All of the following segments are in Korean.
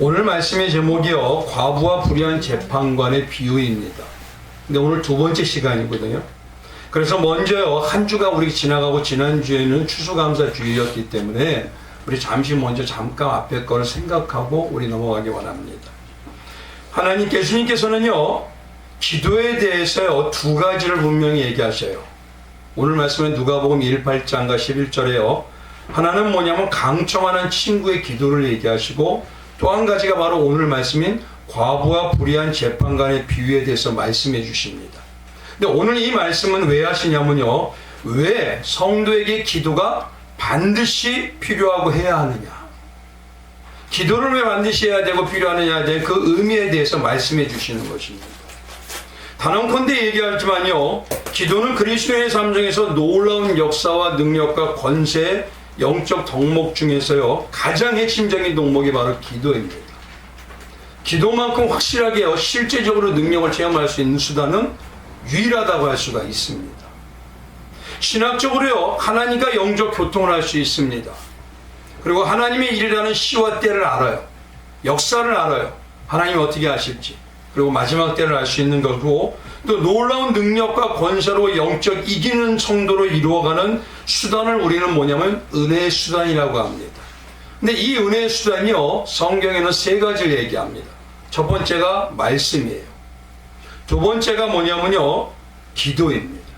오늘 말씀의 제목이요, 과부와 불의한 재판관의 비유입니다. 근데 오늘 두 번째 시간이거든요. 그래서 먼저요, 한 주가 우리 지나가고 지난주에는 추수감사주일이었기 때문에 우리 잠깐 앞에 거를 생각하고 우리 넘어가기 원합니다. 예수님께서는요, 기도에 대해서요, 두 가지를 분명히 얘기하셔요. 오늘 말씀은 누가복음 18장과 11절에요. 하나는 뭐냐면 강청하는 친구의 기도를 얘기하시고, 또 한 가지가 바로 오늘 말씀인 과부와 불의한 재판관의 비유에 대해서 말씀해 주십니다. 근데 오늘 이 말씀은 왜 하시냐면요, 왜 성도에게 기도가 반드시 필요하고 해야 하느냐, 기도를 왜 반드시 해야 되고 필요하느냐에 대한 그 의미에 대해서 말씀해 주시는 것입니다. 단언컨대 얘기하지만요, 기도는 그리스도의 삶 중에서 놀라운 역사와 능력과 권세의 영적 덕목 중에서요, 가장 핵심적인 덕목이 바로 기도입니다. 기도만큼 확실하게요, 실제적으로 능력을 체험할 수 있는 수단은 유일하다고 할 수가 있습니다. 신학적으로요, 하나님과 영적 교통을 할 수 있습니다. 그리고 하나님의 일이라는 시와 때를 알아요. 역사를 알아요. 하나님이 어떻게 하실지. 그리고 마지막 때를 알 수 있는 거고, 또 놀라운 능력과 권세로 영적 이기는 성도로 이루어가는 수단을 우리는 뭐냐면 은혜의 수단이라고 합니다. 근데 이 은혜의 수단이요, 성경에는 세 가지를 얘기합니다. 첫 번째가 말씀이에요. 두 번째가 뭐냐면요, 기도입니다.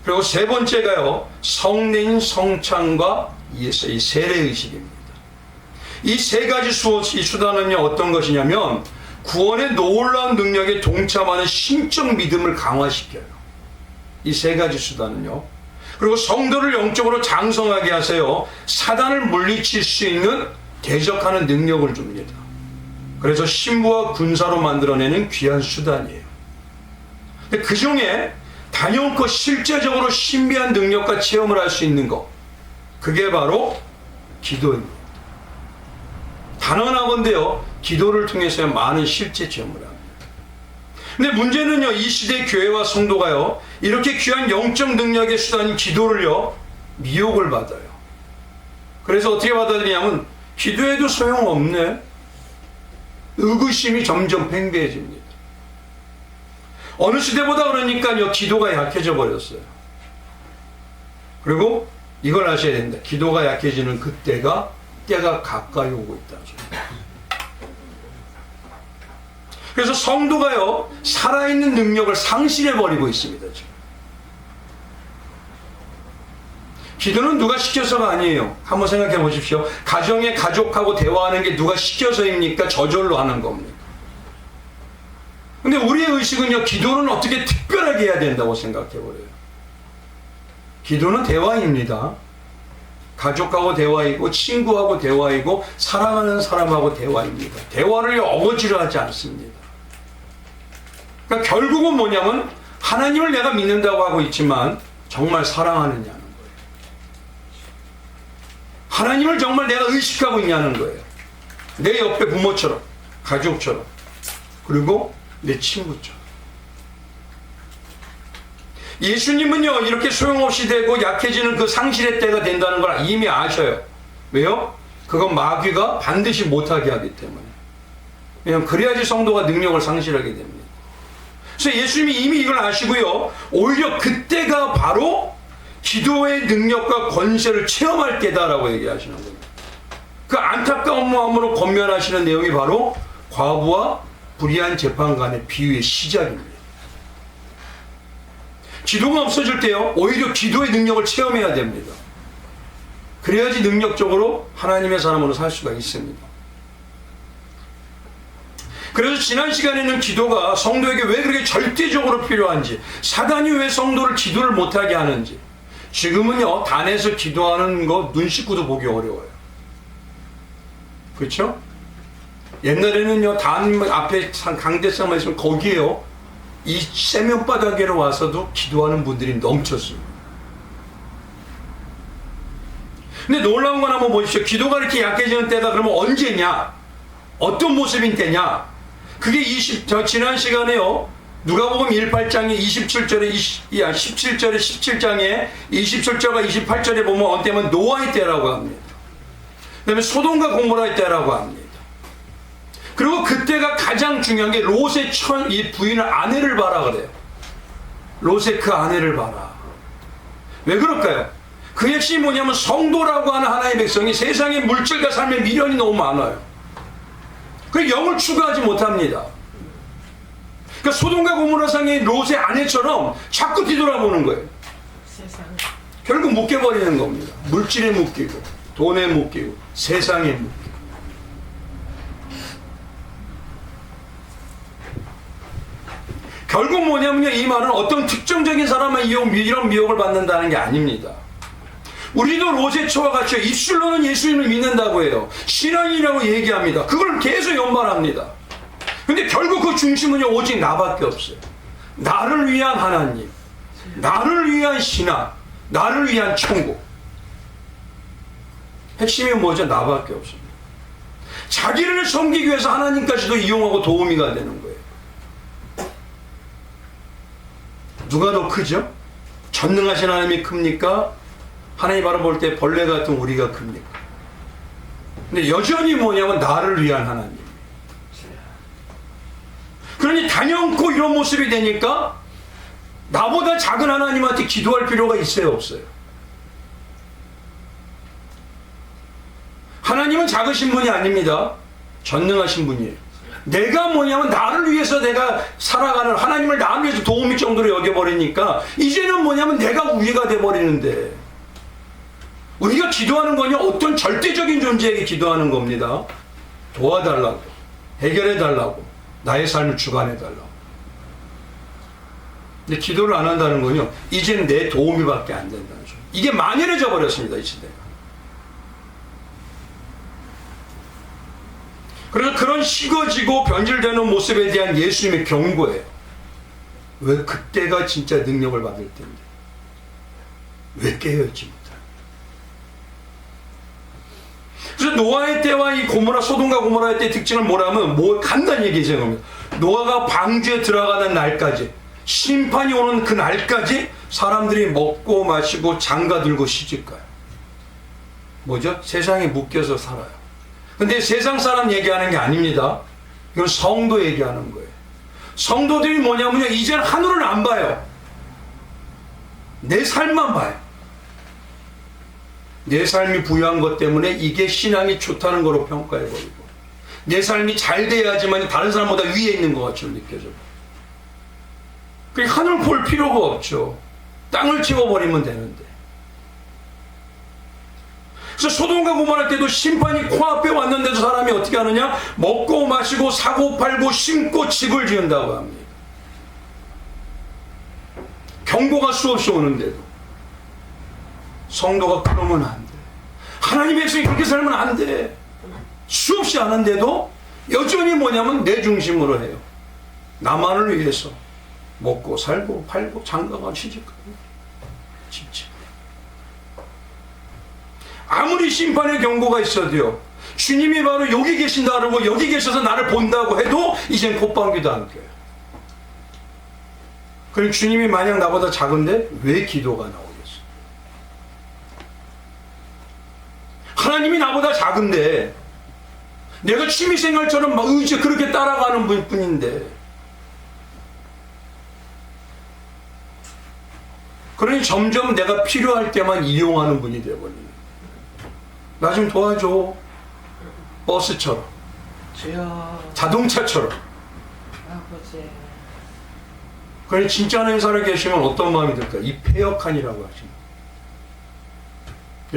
그리고 세 번째가요, 성령 성찬과 이 세례의식입니다. 이 세 가지 이 수단은요, 어떤 것이냐면 구원의 놀라운 능력에 동참하는 신적 믿음을 강화시켜요. 이 세 가지 수단은요. 그리고 성도를 영적으로 장성하게 하세요. 사단을 물리칠 수 있는 대적하는 능력을 줍니다. 그래서 신부와 군사로 만들어내는 귀한 수단이에요. 근데 그 중에 단연코 실제적으로 신비한 능력과 체험을 할 수 있는 것, 그게 바로 기도입니다. 단언하건대요, 기도를 통해서 많은 실제 체험을 합니다. 근데 문제는요, 이 시대 교회와 성도가요, 이렇게 귀한 영적 능력의 수단인 기도를요, 미혹을 받아요. 그래서 어떻게 받아들이냐면, 기도해도 소용없네. 의구심이 점점 팽배해집니다. 어느 시대보다 그러니까요, 기도가 약해져 버렸어요. 그리고 이걸 아셔야 됩니다. 기도가 약해지는 그때가 가까이 오고 있다죠. 그래서 성도가요, 살아있는 능력을 상실해버리고 있습니다. 지금. 기도는 누가 시켜서가 아니에요. 한번 생각해 보십시오. 가정의 가족하고 대화하는 게 누가 시켜서입니까? 저절로 하는 겁니까? 근데 우리의 의식은요, 기도는 어떻게 특별하게 해야 된다고 생각해 버려요. 기도는 대화입니다. 가족하고 대화이고, 친구하고 대화이고, 사랑하는 사람하고 대화입니다. 대화를 어거지로 하지 않습니다. 그러니까 결국은 뭐냐면, 하나님을 내가 믿는다고 하고 있지만 정말 사랑하느냐는 거예요. 하나님을 정말 내가 의식하고 있냐는 거예요. 내 옆에 부모처럼, 가족처럼, 그리고 내 친구처럼. 예수님은요, 이렇게 소용없이 되고 약해지는 그 상실의 때가 된다는 걸 이미 아셔요. 왜요? 그건 마귀가 반드시 못하게 하기 때문에. 왜냐하면 그래야지 성도가 능력을 상실하게 됩니다. 그래서 예수님이 이미 이걸 아시고요, 오히려 그때가 바로 기도의 능력과 권세를 체험할 때다라고 얘기하시는 겁니다. 그 안타까운 마음으로 권면하시는 내용이 바로 과부와 불의한 재판관의 비유의 시작입니다. 기도가 없어질 때요, 오히려 기도의 능력을 체험해야 됩니다. 그래야지 능력적으로 하나님의 사람으로 살 수가 있습니다. 그래서 지난 시간에는 기도가 성도에게 왜 그렇게 절대적으로 필요한지, 사단이 왜 성도를 기도를 못하게 하는지, 지금은요, 단에서 기도하는 거 눈 씻고도 보기 어려워요. 그렇죠? 옛날에는요, 단 앞에 강대상만 있으면 거기에요, 이 세면바닥에로 와서도 기도하는 분들이 넘쳤습니다. 근데 놀라운 건 한번 보십시오. 기도가 이렇게 약해지는 때다 그러면 언제냐? 어떤 모습인 때냐? 그게 지난 시간에요, 누가복음 18장의 17절에 17장에 27절과 28절에 보면 언제면 노아의 때라고 합니다. 그 다음에 소돔과 고모라의 때라고 합니다. 그때가 가장 중요한 게 롯의 이 부인을 아내를 봐라 그래요. 롯의 그 아내를 봐라. 왜 그럴까요? 그 핵심이 뭐냐면 성도라고 하는 하나님의 백성이 세상의 물질과 삶의 미련이 너무 많아요. 그 영을 추구하지 못합니다. 그러니까 소돔과 고모라상의 롯의 아내처럼 자꾸 뒤돌아보는 거예요. 결국 묶여버리는 겁니다. 물질에 묶이고 돈에 묶이고 세상에 묶이고. 결국 뭐냐면요, 이 말은 어떤 특정적인 사람만 이런 미혹을 받는다는 게 아닙니다. 우리도 롯의처와 같이 입술로는 예수님을 믿는다고 해요. 신앙이라고 얘기합니다. 그걸 계속 연발합니다. 근데 결국 그 중심은요, 오직 나밖에 없어요. 나를 위한 하나님, 나를 위한 신앙, 나를 위한 천국. 핵심이 뭐죠? 나밖에 없습니다. 자기를 섬기기 위해서 하나님까지도 이용하고 도우미가 되는 거예요. 누가 더 크죠? 전능하신 하나님이 큽니까? 하나님 바라볼 때 벌레 같은 우리가 큽니까? 근데 여전히 뭐냐면 나를 위한 하나님. 그러니 단연코 이런 모습이 되니까 나보다 작은 하나님한테 기도할 필요가 있어요, 없어요? 하나님은 작으신 분이 아닙니다. 전능하신 분이에요. 내가 뭐냐면 나를 위해서 내가 살아가는, 하나님을 나를 위해서 도움일 정도로 여겨버리니까 이제는 뭐냐면 내가 우위가 돼버리는데, 우리가 기도하는 거냐, 어떤 절대적인 존재에게 기도하는 겁니다. 도와달라고, 해결해달라고, 나의 삶을 주관해달라고. 근데 기도를 안 한다는 건요, 이제는 내 도움이밖에 안 된다는 거죠. 이게 만연해져 버렸습니다, 이 시대가. 그래서 그런 식어지고 변질되는 모습에 대한 예수님의 경고예요. 왜 그때가 진짜 능력을 받을 텐데 왜 깨어있지 못하냐. 그래서 노아의 때와 이 고모라, 소돔과 고모라의 때 특징을 뭐라면 간단히 얘기해 겁니다. 노아가 방주에 들어가는 날까지, 심판이 오는 그 날까지 사람들이 먹고 마시고 장가 들고 시집가요. 뭐죠? 세상에 묶여서 살아요. 근데 세상 사람 얘기하는 게 아닙니다. 이건 성도 얘기하는 거예요. 성도들이 뭐냐면요, 이제는 하늘을 안 봐요. 내 삶만 봐요. 내 삶이 부유한 것 때문에 이게 신앙이 좋다는 거로 평가해버리고, 내 삶이 잘 돼야지만 다른 사람보다 위에 있는 것 같이 느껴져요. 그러니까 하늘 볼 필요가 없죠. 땅을 채워버리면 되는데. 그래서 소돔과 고모라 때도 심판이 코앞에 왔는데도 사람이 어떻게 하느냐? 먹고 마시고 사고 팔고 심고 집을 지은다고 합니다. 경고가 수없이 오는데도 성도가 그러면 안 돼. 하나님의 백성이 그렇게 살면 안 돼. 수없이 하는데도 여전히 뭐냐면 내 중심으로 해요. 나만을 위해서 먹고 살고 팔고 장가가고 시집가고 집집. 아무리 심판의 경고가 있어도요, 주님이 바로 여기 계신다 그러고 여기 계셔서 나를 본다고 해도 이젠 콧방귀도 안 껴요. 그럼 주님이 만약 나보다 작은데 왜 기도가 나오겠어? 하나님이 나보다 작은데 내가 취미생활처럼 막 의지 그렇게 따라가는 분뿐인데, 그러니 점점 내가 필요할 때만 이용하는 분이 되어버리는 거예요. 나 좀 도와줘. 버스처럼, 자동차처럼. 아버지. 그러니 진짜 하나님 살아계시면 어떤 마음이 들까요? 이 패역한이라고 하십니다.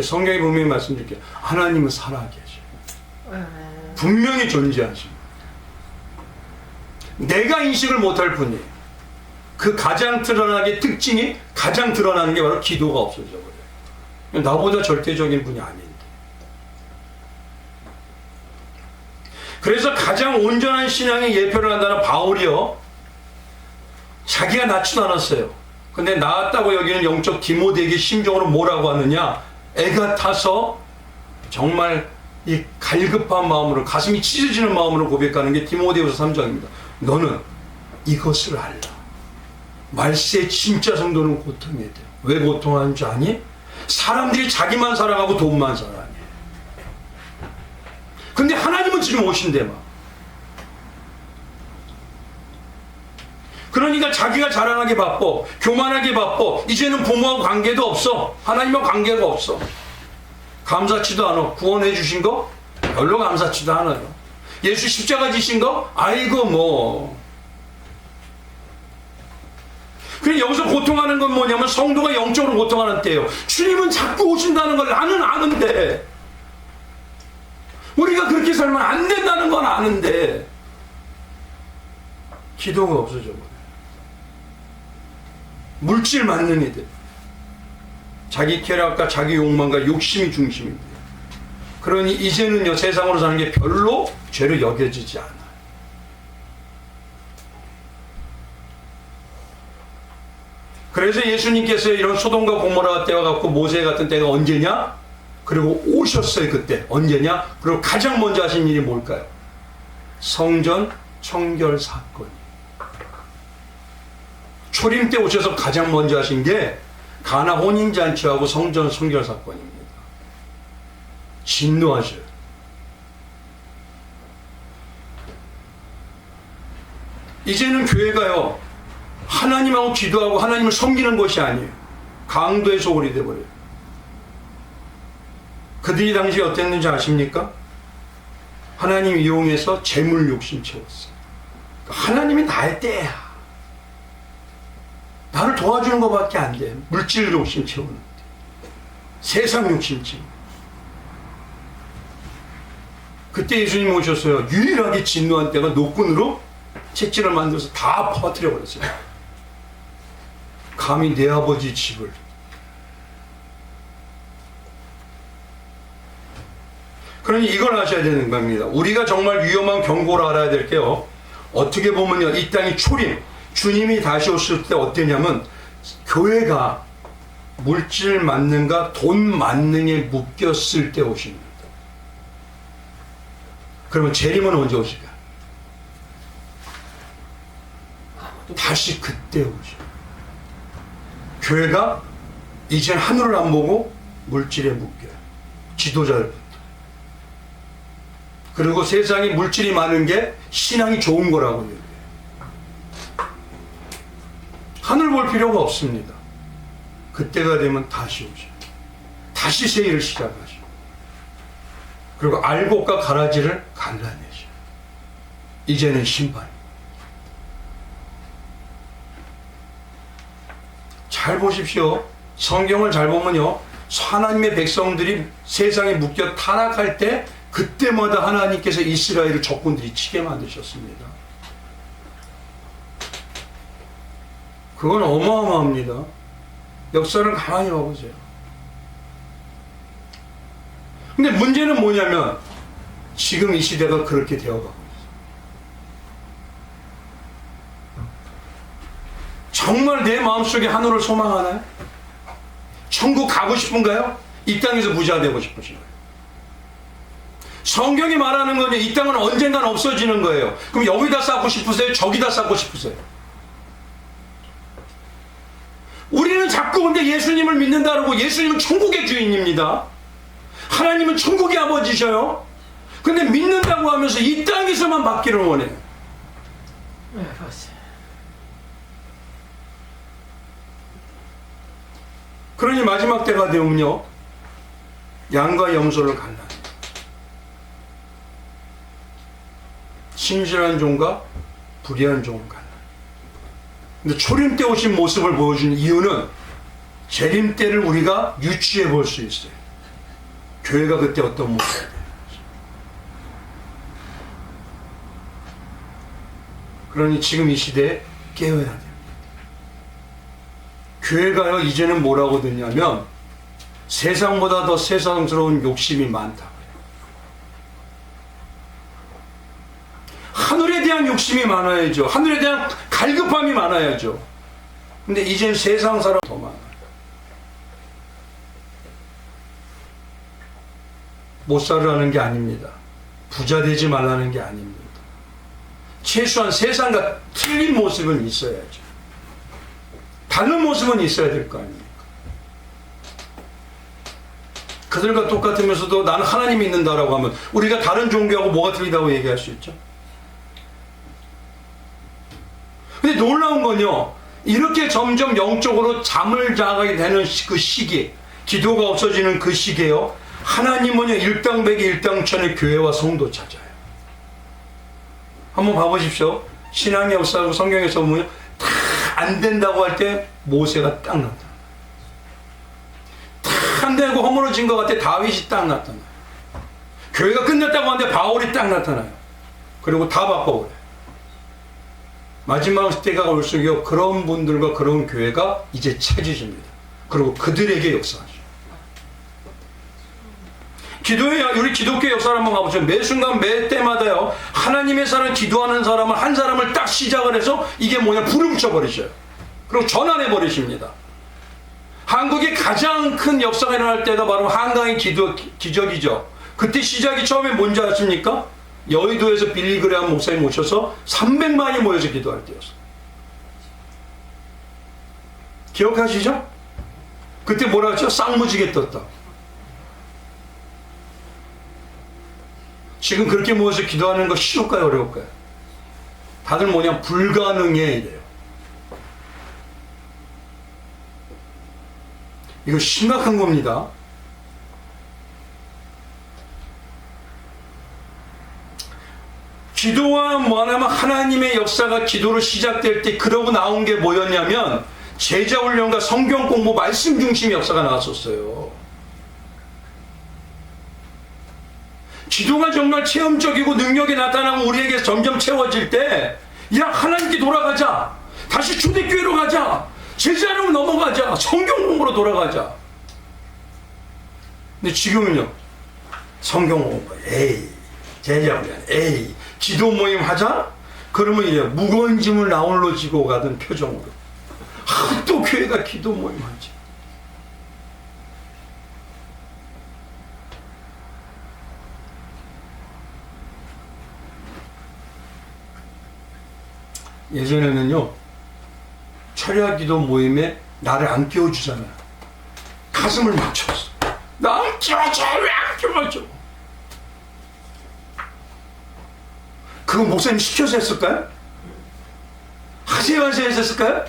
성경이 분명히 말씀드릴게요. 하나님은 살아계셔요. 분명히 존재하십니다. 내가 인식을 못할 뿐이에요. 그 가장 드러나게 특징이, 가장 드러나는 게 바로 기도가 없어져 버려요. 나보다 절대적인 분이 아닌데. 그래서 가장 온전한 신앙의 예표를 한다는 바울이요, 자기가 낳지도 않았어요. 근데 낳았다고 여기는 영적 디모데에게 심정으로 뭐라고 하느냐, 애가 타서 정말 이 갈급한 마음으로, 가슴이 찢어지는 마음으로 고백하는 게 디모데후서 3장입니다. 너는 이것을 알라. 말세의 진짜 성도는 고통이 돼요. 왜 고통하는 줄 아니? 사람들이 자기만 사랑하고 돈만 사랑해. 근데 하나님은 지금 오신대 막. 그러니까 자기가 자랑하기 바빠, 교만하기 바빠. 이제는 부모하고 관계도 없어. 하나님하고 관계가 없어. 감사치도 않아. 구원해 주신 거 별로 감사치도 않아요. 예수 십자가 지신 거 아이고 뭐. 그래 여기서 고통하는 건 뭐냐면 성도가 영적으로 고통하는 때예요. 주님은 자꾸 오신다는 걸 나는 아는데, 우리가 그렇게 살면 안 된다는 건 아는데 기도가 없어져 버려요. 물질 만능이들, 자기 쾌락과 자기 욕망과 욕심이 중심인데, 그러니 이제는요 세상으로 사는 게 별로 죄로 여겨지지 않아요. 그래서 예수님께서 이런 소돔과 고모라 때와 같고 모세 같은 때가 언제냐? 그리고 오셨어요. 그때 언제냐? 그리고 가장 먼저 하신 일이 뭘까요? 성전 청결 사건. 초림 때 오셔서 가장 먼저 하신 게 가나 혼인잔치하고 성전 청결 사건입니다. 진노하셔요. 이제는 교회가요 하나님하고 기도하고 하나님을 섬기는 것이 아니에요. 강도의 소굴이 되어버려요. 그들이 당시에 어땠는지 아십니까? 하나님 이용해서 재물 욕심 채웠어요. 하나님이 나의 때야. 나를 도와주는 것밖에 안 돼. 물질 욕심 채우는데, 세상 욕심 채우는. 그때 예수님 오셨어요. 유일하게 진노한 때가 노끈으로 채찍을 만들어서 다 퍼뜨려 버렸어요. 감히 내 아버지 집을. 그러니 이걸 아셔야 되는 겁니다. 우리가 정말 위험한 경고를 알아야 될 게요, 어떻게 보면요 이 땅이 초림, 주님이 다시 오실 때 어땠냐면 교회가 물질 만능과 돈 만능에 묶였을 때 오십니다. 그러면 재림은 언제 오실까? 다시 그때 오죠. 교회가 이젠 하늘을 안 보고 물질에 묶여요. 지도자를. 그리고 세상에 물질이 많은 게 신앙이 좋은 거라고 얘기해요. 하늘 볼 필요가 없습니다. 그때가 되면 다시 오죠. 다시 새 일을 시작하죠. 그리고 알곡과 가라지를 갈라내죠. 이제는 심판. 잘 보십시오. 성경을 잘 보면요, 하나님의 백성들이 세상에 묶여 타락할 때 그때마다 하나님께서 이스라엘을 적군들이 치게 만드셨습니다. 그건 어마어마합니다. 역사를 가만히 봐보세요. 근데 문제는 뭐냐면 지금 이 시대가 그렇게 되어가고 있어요. 정말 내 마음속에 하늘을 소망하나요? 천국 가고 싶은가요? 이 땅에서 부자 되고 싶으신가요? 성경이 말하는 거는 이 땅은 언젠간 없어지는 거예요. 그럼 여기다 쌓고 싶으세요? 저기다 쌓고 싶으세요? 우리는 자꾸 근데 예수님을 믿는다고, 예수님은 천국의 주인입니다. 하나님은 천국의 아버지셔요. 근데 믿는다고 하면서 이 땅에서만 받기를 원해요. 네, 맞아요. 그러니 마지막 때가 되면요, 양과 염소를 갈라요. 신실한 종과 불의한 종을 갈라요. 근데 초림 때 오신 모습을 보여주는 이유는 재림 때를 우리가 유추해 볼 수 있어요. 교회가 그때 어떤 모습이에요. 그러니 지금 이 시대에 깨어야 돼요. 교회가요 이제는 뭐라고 듣냐면 세상보다 더 세상스러운 욕심이 많다고요. 하늘에 대한 욕심이 많아야죠. 하늘에 대한 갈급함이 많아야죠. 근데 이젠 세상 사람 더 많아요. 못 살으라는 게 아닙니다. 부자 되지 말라는 게 아닙니다. 최소한 세상과 틀린 모습은 있어야죠. 다른 모습은 있어야 될 거 아닙니까? 그들과 똑같으면서도 나는 하나님이 있는다라고 하면 우리가 다른 종교하고 뭐가 틀리다고 얘기할 수 있죠? 근데 놀라운 건요, 이렇게 점점 영적으로 잠을 자게 되는 그 시기, 기도가 없어지는 그 시기에요, 하나님은요 일당백이 일당천의 교회와 성도 찾아요. 한번 봐보십시오. 신앙의 역사하고 성경에서 보면 다 안 된다고 할 때 모세가 딱 나타나요. 다 안 되고 허물어진 것 같아 다윗이 딱 나타나요. 교회가 끝났다고 하는데 바울이 딱 나타나요. 그리고 다 바꿔버려요. 마지막 때가 올수록 그런 분들과 그런 교회가 이제 찾으십니다. 그리고 그들에게 역사하죠. 기도의, 우리 기독교 역사를 한번 가보죠. 매 순간 매 때마다요, 하나님의 사람, 기도하는 사람을, 한 사람을 딱 시작을 해서 이게 뭐냐, 불을 붙여버리셔요. 그리고 전환해 버리십니다. 한국의 가장 큰 역사가 일어날 때가 바로 한강의 기적이죠. 그때 시작이 처음에 뭔지 아십니까? 여의도에서 빌리 그레함 목사님 모셔서 300만이 모여서 기도할 때였어요. 기억하시죠? 그때 뭐라 했죠? 쌍무지개 떴다. 지금 그렇게 모여서 기도하는 거 쉬울까요? 어려울까요? 다들 뭐냐? 불가능해 이래요. 이거 심각한 겁니다. 기도와 뭐냐면 하나님의 역사가 기도로 시작될 때 그러고 나온 게 뭐였냐면 제자훈련과 성경 공부 말씀 중심 역사가 나왔었어요. 기도가 정말 체험적이고 능력이 나타나고 우리에게 점점 채워질 때, 야, 하나님께 돌아가자. 다시 초대교회로 가자. 제자로 넘어가자. 성경 공부로 돌아가자. 근데 지금은요, 성경 공부, 에이, 제자훈련, 에이, 기도 모임 하자? 그러면 이래요. 무거운 짐을 나홀로 지고 가던 표정으로. 아, 또 교회가 기도 모임 하지. 예전에는요, 철야 기도 모임에 나를 안 끼워주잖아요. 가슴을 맞췄어. 나 안 끼워줘! 왜 안 끼워줘? 그거 목사님 시켜서 했을까요? 하세요 했을까요?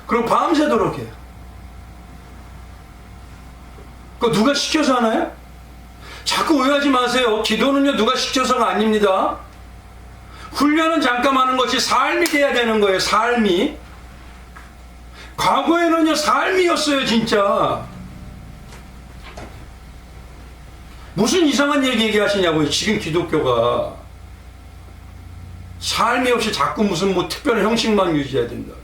그리고 밤새도록 해요. 그거 누가 시켜서 하나요? 자꾸 오해하지 마세요. 기도는요, 누가 시켜서가 아닙니다. 훈련은 잠깐 하는 것이 삶이 돼야 되는 거예요. 삶이. 과거에는요, 삶이었어요, 진짜. 무슨 이상한 얘기하시냐고요. 지금 기독교가 삶이 없이 자꾸 무슨 뭐 특별한 형식만 유지해야 된다.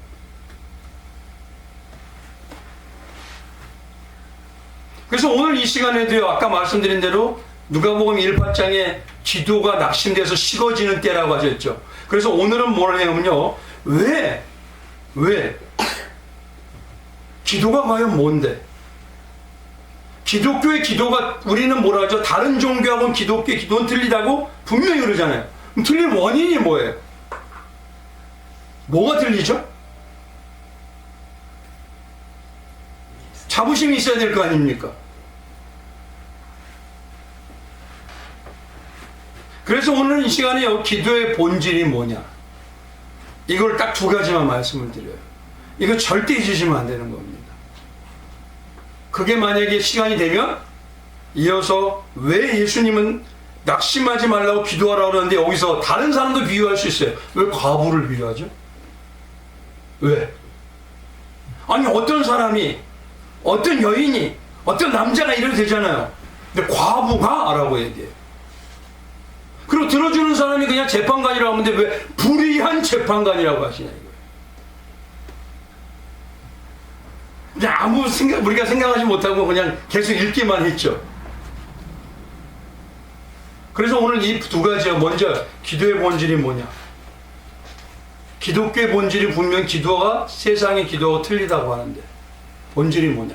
그래서 오늘 이 시간에도요, 아까 말씀드린 대로 누가복음 1장에 기도가 낙심돼서 식어지는 때라고 하셨죠. 그래서 오늘은 뭘 해냐면요, 왜 기도가 과연 뭔데? 기독교의 기도가, 우리는 뭐라 하죠? 다른 종교하고는 기독교의 기도는 틀리다고 분명히 그러잖아요. 그럼 틀린 원인이 뭐예요? 뭐가 틀리죠? 자부심이 있어야 될 거 아닙니까? 그래서 오늘 이 시간에 기도의 본질이 뭐냐? 이걸 딱 두 가지만 말씀을 드려요. 이거 절대 잊으시면 안 되는 겁니다. 그게 만약에 시간이 되면 이어서 왜 예수님은 낙심하지 말라고 기도하라고 그러는데 여기서 다른 사람도 비유할 수 있어요. 왜 과부를 비유하죠? 왜? 아니, 어떤 사람이, 어떤 여인이, 어떤 남자가 이래도 되잖아요. 근데 과부가? 라고 얘기해요. 그리고 들어주는 사람이 그냥 재판관이라고 하는데 왜 불의한 재판관이라고 하시냐 이거예요. 그냥 아무 생각, 우리가 생각하지 못하고 그냥 계속 읽기만 했죠. 그래서 오늘 이 두 가지요. 먼저 기도의 본질이 뭐냐? 기독교의 본질이 분명 기도가 세상의 기도가 틀리다고 하는데 본질이 뭐냐?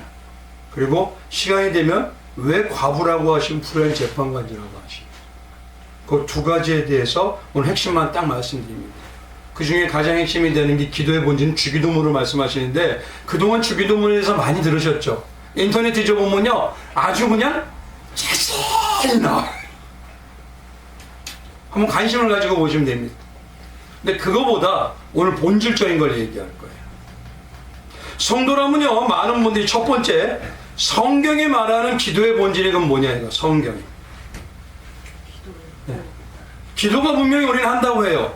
그리고 시간이 되면 왜 과부라고 하시고 불의한 재판관이라고 하시고, 그 두 가지에 대해서 오늘 핵심만 딱 말씀드립니다. 그 중에 가장 핵심이 되는 게 기도의 본질은 주기도문을 말씀하시는데, 그동안 주기도문에 대해서 많이 들으셨죠? 인터넷 뒤져보면요, 아주 그냥 자세히 나와요. 한번 관심을 가지고 보시면 됩니다. 근데 그거보다 오늘 본질적인 걸 얘기할 거예요. 성도라면요, 많은 분들이 첫 번째, 성경이 말하는 기도의 본질이 그건 뭐냐, 이거, 성경이. 네. 기도가 분명히 우리는 한다고 해요.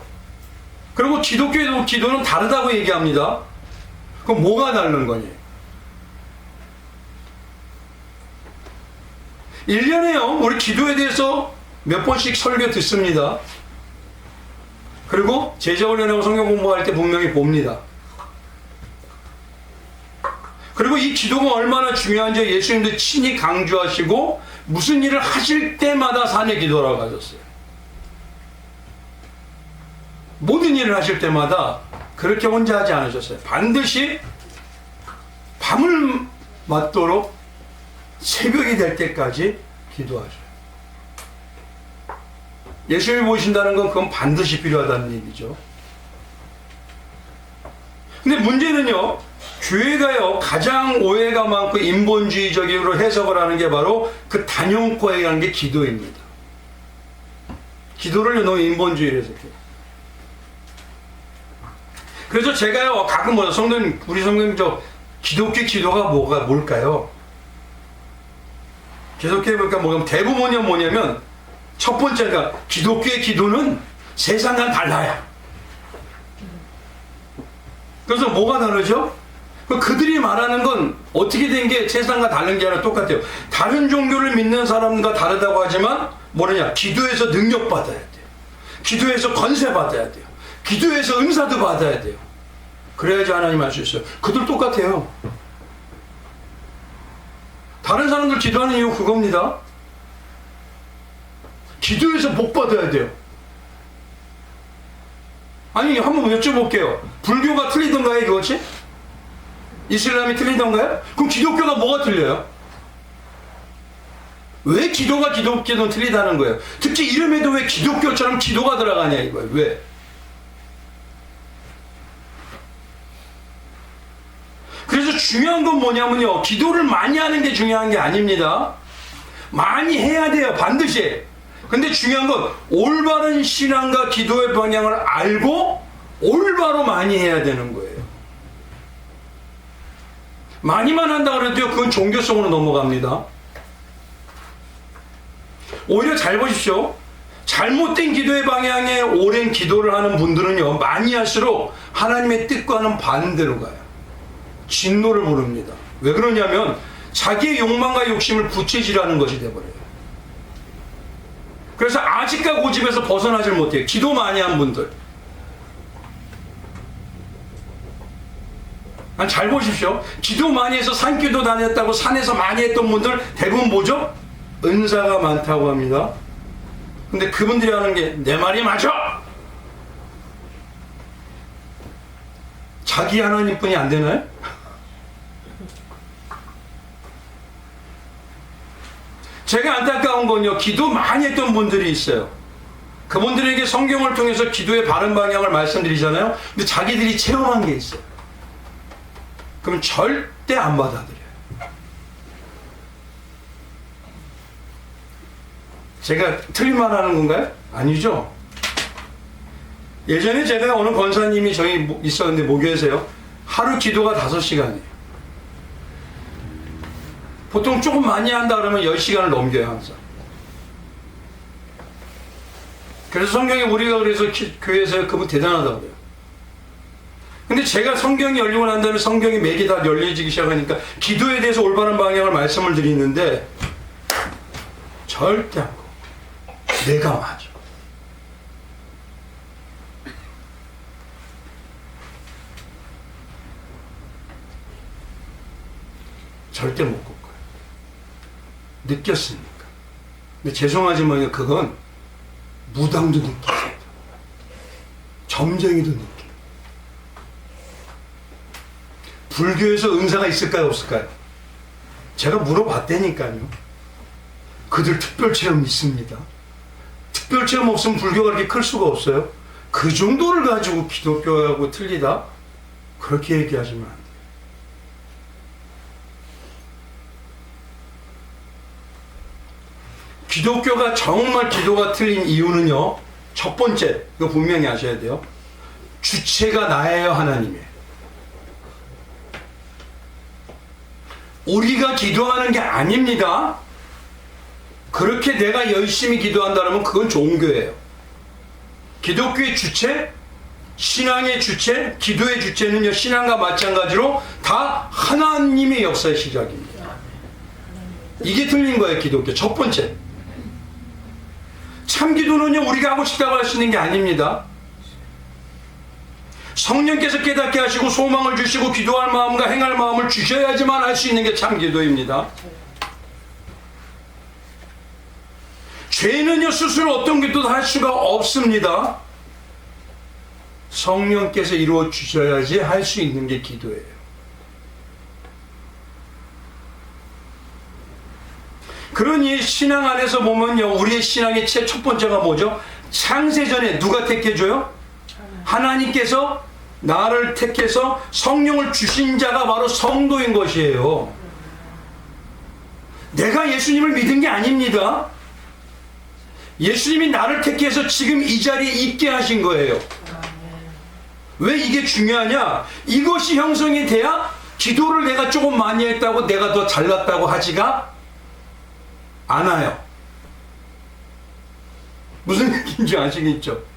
그리고 기독교의 기도는 다르다고 얘기합니다. 그럼 뭐가 다른 거니? 1년에요, 우리 기도에 대해서 몇 번씩 설교 듣습니다. 그리고 제자훈련하고 성경 공부할 때 분명히 봅니다. 그리고 이 기도가 얼마나 중요한지 예수님도 친히 강조하시고 무슨 일을 하실 때마다 산의 기도라고 하셨어요. 모든 일을 하실 때마다 그렇게 혼자 하지 않으셨어요. 반드시 밤을 맞도록 새벽이 될 때까지 기도하셔요. 예수님이 보신다는 건 그건 반드시 필요하다는 얘기죠. 근데 문제는요, 교회가요, 가장 오해가 많고 인본주의적으로 해석을 하는 게 바로 그 단용과에 가는 게 기도입니다. 기도를 너무 인본주의로 해석해요. 그래서 제가요, 가끔 뭐죠, 성도님, 우리 성도님, 기독교 기도가 뭘까요? 기독교에 보니까 대부분이 뭐냐면, 첫 번째가 기독교의 기도는 세상과는 달라요. 그래서 뭐가 다르죠? 그들이 말하는 건 어떻게 된 게 세상과 다른 게 아니라 똑같아요. 다른 종교를 믿는 사람과 다르다고 하지만 뭐냐? 기도에서 능력 받아야 돼요. 기도에서 권세 받아야 돼요. 기도에서 은사도 받아야 돼요. 그래야지 하나님 할 수 있어요. 그들 똑같아요. 다른 사람들 기도하는 이유 그겁니다. 기도에서 복 받아야 돼요. 아니, 한번 여쭤볼게요. 불교가 틀리던가요, 이거지? 이슬람이 틀리던가요? 그럼 기독교가 뭐가 틀려요? 왜 기도가 기독교는 틀리다는 거예요? 특히 이름에도 왜 기독교처럼 기도가 들어가냐, 이거예요. 왜? 그래서 중요한 건 뭐냐면요, 기도를 많이 하는 게 중요한 게 아닙니다. 많이 해야 돼요, 반드시. 근데 중요한 건 올바른 신앙과 기도의 방향을 알고 올바로 많이 해야 되는 거예요. 많이만 한다 그래도요, 그건 종교성으로 넘어갑니다. 오히려 잘 보십시오. 잘못된 기도의 방향에 오랜 기도를 하는 분들은요, 많이 할수록 하나님의 뜻과는 반대로 가요. 진노를 부릅니다. 왜 그러냐면 자기의 욕망과 욕심을 부채질하는 것이 돼버려요. 그래서 아직까 고집에서 벗어나질 못해요. 기도 많이 한 분들. 잘 보십시오. 기도 많이 해서 산기도 다녔다고 산에서 많이 했던 분들 대부분 뭐죠? 은사가 많다고 합니다. 근데 그분들이 하는 게 내 말이 맞아! 자기 하나님뿐이 안 되나요? 제가 안타까운 건요, 기도 많이 했던 분들이 있어요. 그분들에게 성경을 통해서 기도의 바른 방향을 말씀드리잖아요. 근데 자기들이 체험한 게 있어요. 그럼 절대 안 받아들여요. 제가 틀린 말 하는 건가요? 아니죠. 예전에 제가 어느 권사님이 저희 있었는데 모교에서요, 하루 기도가 5시간이에요. 보통 조금 많이 한다 그러면 10시간을 넘겨요, 항상. 그래서 성경에 우리가 그래서 교회에서 그분 대단하다고 그래요. 근데 제가 성경이 열리고 난 다음에 성경이 맥이 다 열려지기 시작하니까 기도에 대해서 올바른 방향을 말씀을 드리는데 절대 않고 내가 맞아. 절대 못 걷고요. 느꼈으니까. 근데 죄송하지만 그건 무당도 느끼세요. 점쟁이도 느끼고. 불교에서 은사가 있을까요, 없을까요? 제가 물어봤다니까요. 그들 특별 체험 있습니다. 특별 체험 없으면 불교가 그렇게 클 수가 없어요. 그 정도를 가지고 기독교하고 틀리다? 그렇게 얘기하시면 안 돼요. 기독교가 정말 기도가 틀린 이유는요, 첫 번째, 이거 분명히 아셔야 돼요. 주체가 나예요, 하나님의. 우리가 기도하는 게 아닙니다. 그렇게 내가 열심히 기도한다면 그건 종교예요. 기독교의 주체, 신앙의 주체, 기도의 주체는요, 신앙과 마찬가지로 다 하나님의 역사의 시작입니다. 이게 틀린 거예요, 기독교. 첫 번째. 참 기도는요, 우리가 하고 싶다고 할 수 있는 게 아닙니다. 성령께서 깨닫게 하시고 소망을 주시고 기도할 마음과 행할 마음을 주셔야지만 할 수 있는 게 참 기도입니다. 죄는요, 스스로 어떤 기도도 할 수가 없습니다. 성령께서 이루어 주셔야지 할 수 있는 게 기도예요. 그러니 신앙 안에서 보면요, 우리의 신앙의 첫 번째가 뭐죠? 창세전에 누가 택해줘요? 하나님께서 나를 택해서 성령을 주신 자가 바로 성도인 것이에요. 내가 예수님을 믿은 게 아닙니다. 예수님이 나를 택해서 지금 이 자리에 있게 하신 거예요. 왜 이게 중요하냐? 이것이 형성이 돼야 기도를 내가 조금 많이 했다고 내가 더 잘났다고 하지가 않아요. 무슨 얘기인지 아시겠죠?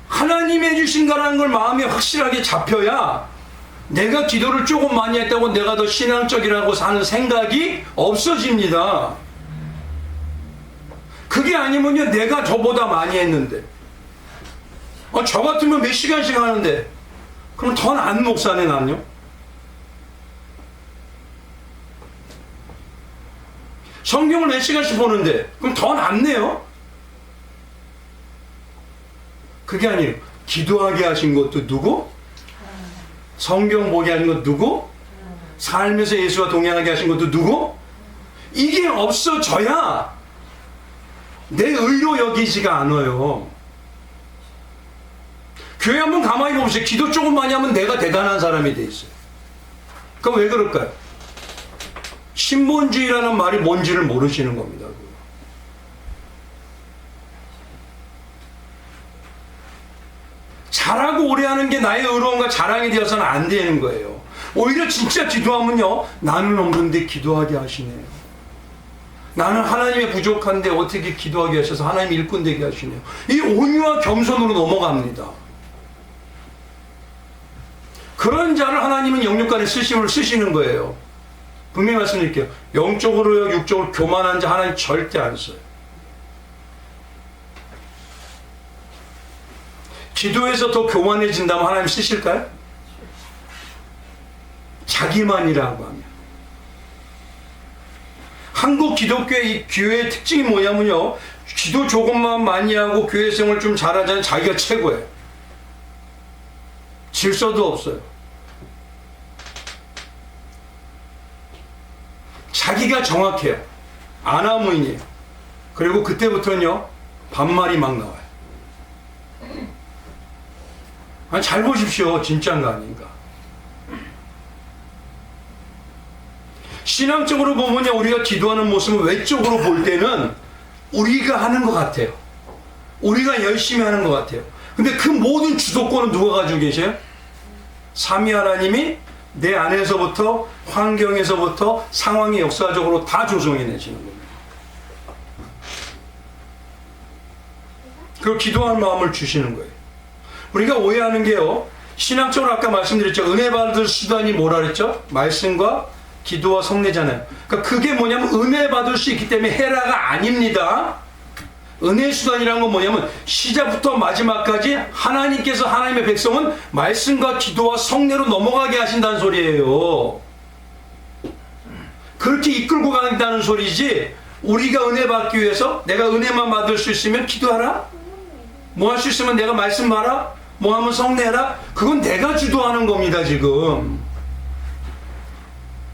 하나님이 해주신 거라는 걸 마음에 확실하게 잡혀야 내가 기도를 조금 많이 했다고 내가 더 신앙적이라고 사는 생각이 없어집니다. 그게 아니면요, 내가 저보다 많이 했는데, 저 같으면 몇 시간씩 하는데, 그럼 더 나은 목사네, 난요? 성경을 몇 시간씩 보는데, 그럼 더 낫네요? 그게 아니에요. 기도하게 하신 것도 누구? 성경 보게 하신 것도 누구? 삶에서 예수와 동행하게 하신 것도 누구? 이게 없어져야 내 의로 여기지가 않아요. 교회 한번 가만히 보세요. 기도 조금 많이 하면 내가 대단한 사람이 돼 있어요. 그럼 왜 그럴까요? 신본주의라는 말이 뭔지를 모르시는 겁니다. 잘하고 오래 하는 게 나의 의로움과 자랑이 되어서는 안 되는 거예요. 오히려 진짜 기도하면요, 나는 없는데 기도하게 하시네요. 나는 하나님의 부족한데 어떻게 기도하게 하셔서 하나님 일꾼 되게 하시네요. 이 온유와 겸손으로 넘어갑니다. 그런 자를 하나님은 영육간에 쓰시는 거예요. 분명히 말씀드릴게요. 영적으로요, 육적으로 교만한 자 하나님 절대 안 써요. 기도에서 더 교만해진다면 하나님 쓰실까요? 자기만이라고 하면. 한국 기독교의 이 교회의 특징이 뭐냐면요, 기도 조금만 많이 하고 교회 생활 좀 잘하자는 자기가 최고예요. 질서도 없어요. 자기가 정확해요. 아나무인이에요. 그리고 그때부터는요, 반말이 막 나와요. 아니, 잘 보십시오. 진짜인가 아닌가. 신앙적으로 보면요, 우리가 기도하는 모습을 외적으로 볼 때는 우리가 하는 것 같아요. 우리가 열심히 하는 것 같아요. 근데 그 모든 주도권은 누가 가지고 계세요? 삼위 하나님이 내 안에서부터, 환경에서부터, 상황이 역사적으로 다 조성해내시는 겁니다. 그리고 기도할 마음을 주시는 거예요. 우리가 오해하는 게요, 신앙적으로 아까 말씀드렸죠. 은혜 받을 수단이 뭐라 그랬죠? 말씀과 기도와 성례잖아요. 그러니까 그게 뭐냐면 은혜 받을 수 있기 때문에 헤라가 아닙니다. 은혜의 수단이라는 건 뭐냐면 시작부터 마지막까지 하나님께서 하나님의 백성은 말씀과 기도와 성례로 넘어가게 하신다는 소리예요. 그렇게 이끌고 간다는 소리지, 우리가 은혜 받기 위해서 내가 은혜만 받을 수 있으면 기도하라? 뭐 할 수 있으면 내가 말씀 봐라? 뭐 하면 성례해라? 그건 내가 주도하는 겁니다, 지금.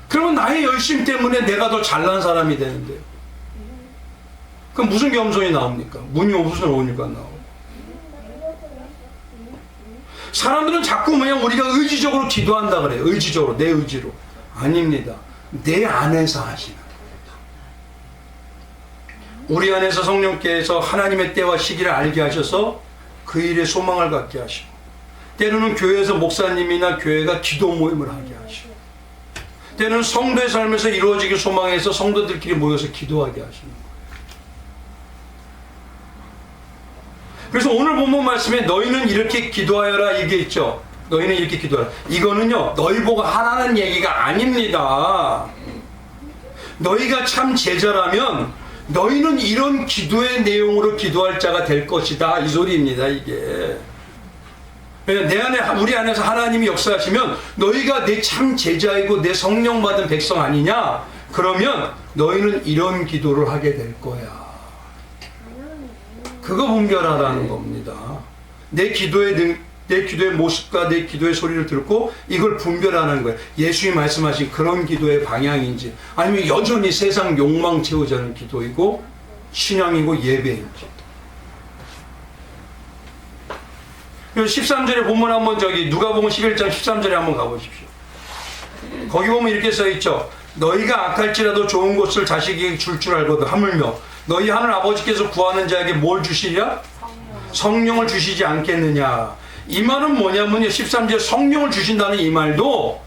그러면 나의 열심 때문에 내가 더 잘난 사람이 되는데요. 그럼 무슨 겸손이 나옵니까? 문이 무슨 오니까 나오고. 사람들은 자꾸 그냥 우리가 의지적으로 기도한다 그래요. 의지적으로, 내 의지로. 아닙니다. 내 안에서 하시는 겁니다. 우리 안에서 성령께서 하나님의 때와 시기를 알게 하셔서 그 일에 소망을 갖게 하시고, 때로는 교회에서 목사님이나 교회가 기도 모임을 하게 하시고, 때로는 성도의 삶에서 이루어지길 소망해서 성도들끼리 모여서 기도하게 하시는 거예요. 그래서 오늘 본문 말씀에 너희는 이렇게 기도하여라 이게 있죠. 너희는 이렇게 기도하라. 이거는요, 너희 보고 하라는 얘기가 아닙니다. 너희가 참 제자라면 너희는 이런 기도의 내용으로 기도할 자가 될 것이다, 이 소리입니다. 이게 내 안에, 우리 안에서 하나님이 역사하시면 너희가 내 참 제자이고 내 성령 받은 백성 아니냐? 그러면 너희는 이런 기도를 하게 될 거야. 그거 분별하라는 겁니다. 내 기도의 모습과 내 기도의 소리를 듣고 이걸 분별하는 거예요. 예수님이 말씀하신 그런 기도의 방향인지, 아니면 여전히 세상 욕망 채우자는 기도이고 신앙이고 예배인지. 그래서 13절에 보면 한번 누가복음 11장 13절에 한번 가보십시오. 거기 보면 이렇게 써있죠. 너희가 악할지라도 좋은 것을 자식에게 줄 알거든 하물며 너희 하늘 아버지께서 구하는 자에게 뭘 주시랴? 성령을 주시지 않겠느냐. 이 말은 뭐냐면요, 13절에 성령을 주신다는 이 말도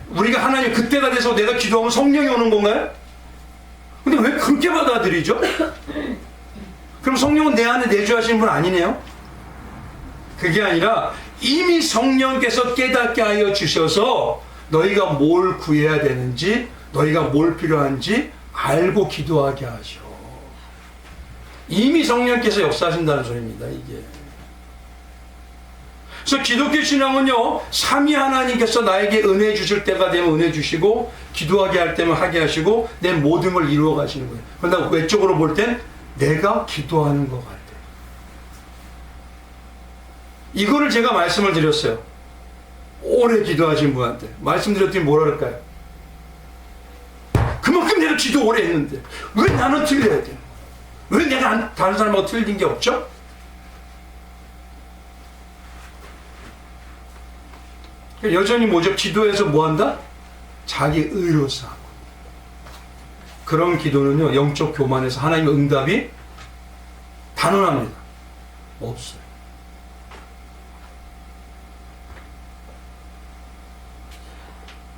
우리가 하나님 그때가 돼서 내가 기도하면 성령이 오는 건가요? 근데 왜 그렇게 받아들이죠? 그럼 성령은 내 안에 내주하시는 분 아니네요? 그게 아니라 이미 성령께서 깨닫게 하여 주셔서 너희가 뭘 구해야 되는지, 너희가 뭘 필요한지 알고 기도하게 하셔. 이미 성령께서 역사하신다는 소리입니다, 이게. 그래서 기독교 신앙은요, 삼위 하나님께서 나에게 은혜 주실 때가 되면 은혜 주시고, 기도하게 할 때면 하게 하시고, 내 모든 걸 이루어 가시는 거예요. 그러나 외적으로 볼 땐 내가 기도하는 것 같아요. 이거를 제가 말씀을 드렸어요. 오래 기도하신 분한테. 말씀드렸더니 뭐라 그럴까요? 그만큼 내가 기도 오래 했는데, 왜 나는 틀려야 돼? 왜 내가 다른 사람하고 틀린 게 없죠? 여전히 뭐죠? 기도해서 뭐한다? 자기 의로서 하고. 그런 기도는요, 영적 교만에서 하나님의 응답이 단언합니다. 없어요.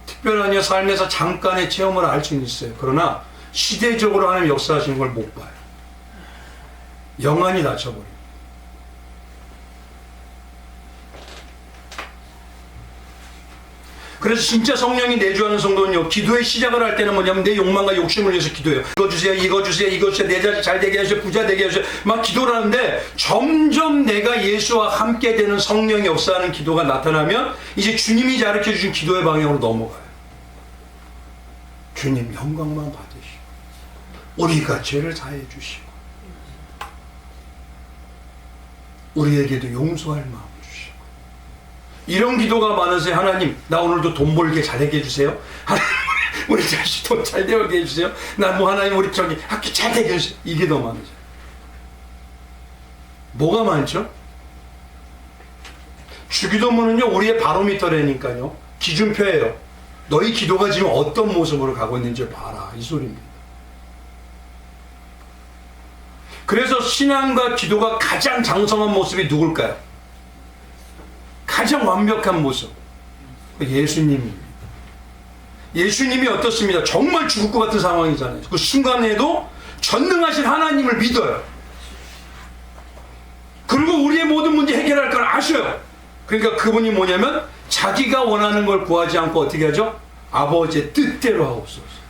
특별한 삶에서 잠깐의 체험을 알 수는 있어요. 그러나 시대적으로 하나님 역사하시는 걸 못 봐요. 영안이 닫혀버립니다. 그래서 진짜 성령이 내주하는 성도는요, 기도의 시작을 할 때는 뭐냐면 내 욕망과 욕심을 위해서 기도해요. 이거 주세요, 이거 주세요, 이거 주세요, 내 자식 잘 되게 하세요, 부자 되게 하세요, 막 기도를 하는데, 점점 내가 예수와 함께 되는 성령이 역사하는 기도가 나타나면 이제 주님이 가르쳐 주신 기도의 방향으로 넘어가요. 주님 영광만 받으시고 우리가 죄를 사해 주시고 우리에게도 용서할 마음 주시고, 이런 기도가 많으세요. 하나님, 나 오늘도 돈 벌게 잘되게 해주세요. 하나님, 우리 자식 돈 잘 되게 해주세요. 나 뭐 하나님, 우리 학교 잘 되게 해주세요. 이게 더 많으세요. 뭐가 많죠? 주기도문은요, 우리의 바로미터라니까요. 기준표예요. 너희 기도가 지금 어떤 모습으로 가고 있는지 봐라, 이 소리입니다. 그래서 신앙과 기도가 가장 장성한 모습이 누굴까요? 가장 완벽한 모습, 예수님입니다. 예수님이 어떻습니다? 정말 죽을 것 같은 상황이잖아요. 그 순간에도 전능하신 하나님을 믿어요. 그리고 우리의 모든 문제 해결할 걸 아셔요. 그러니까 그분이 뭐냐면 자기가 원하는 걸 구하지 않고 어떻게 하죠? 아버지의 뜻대로 하옵소서.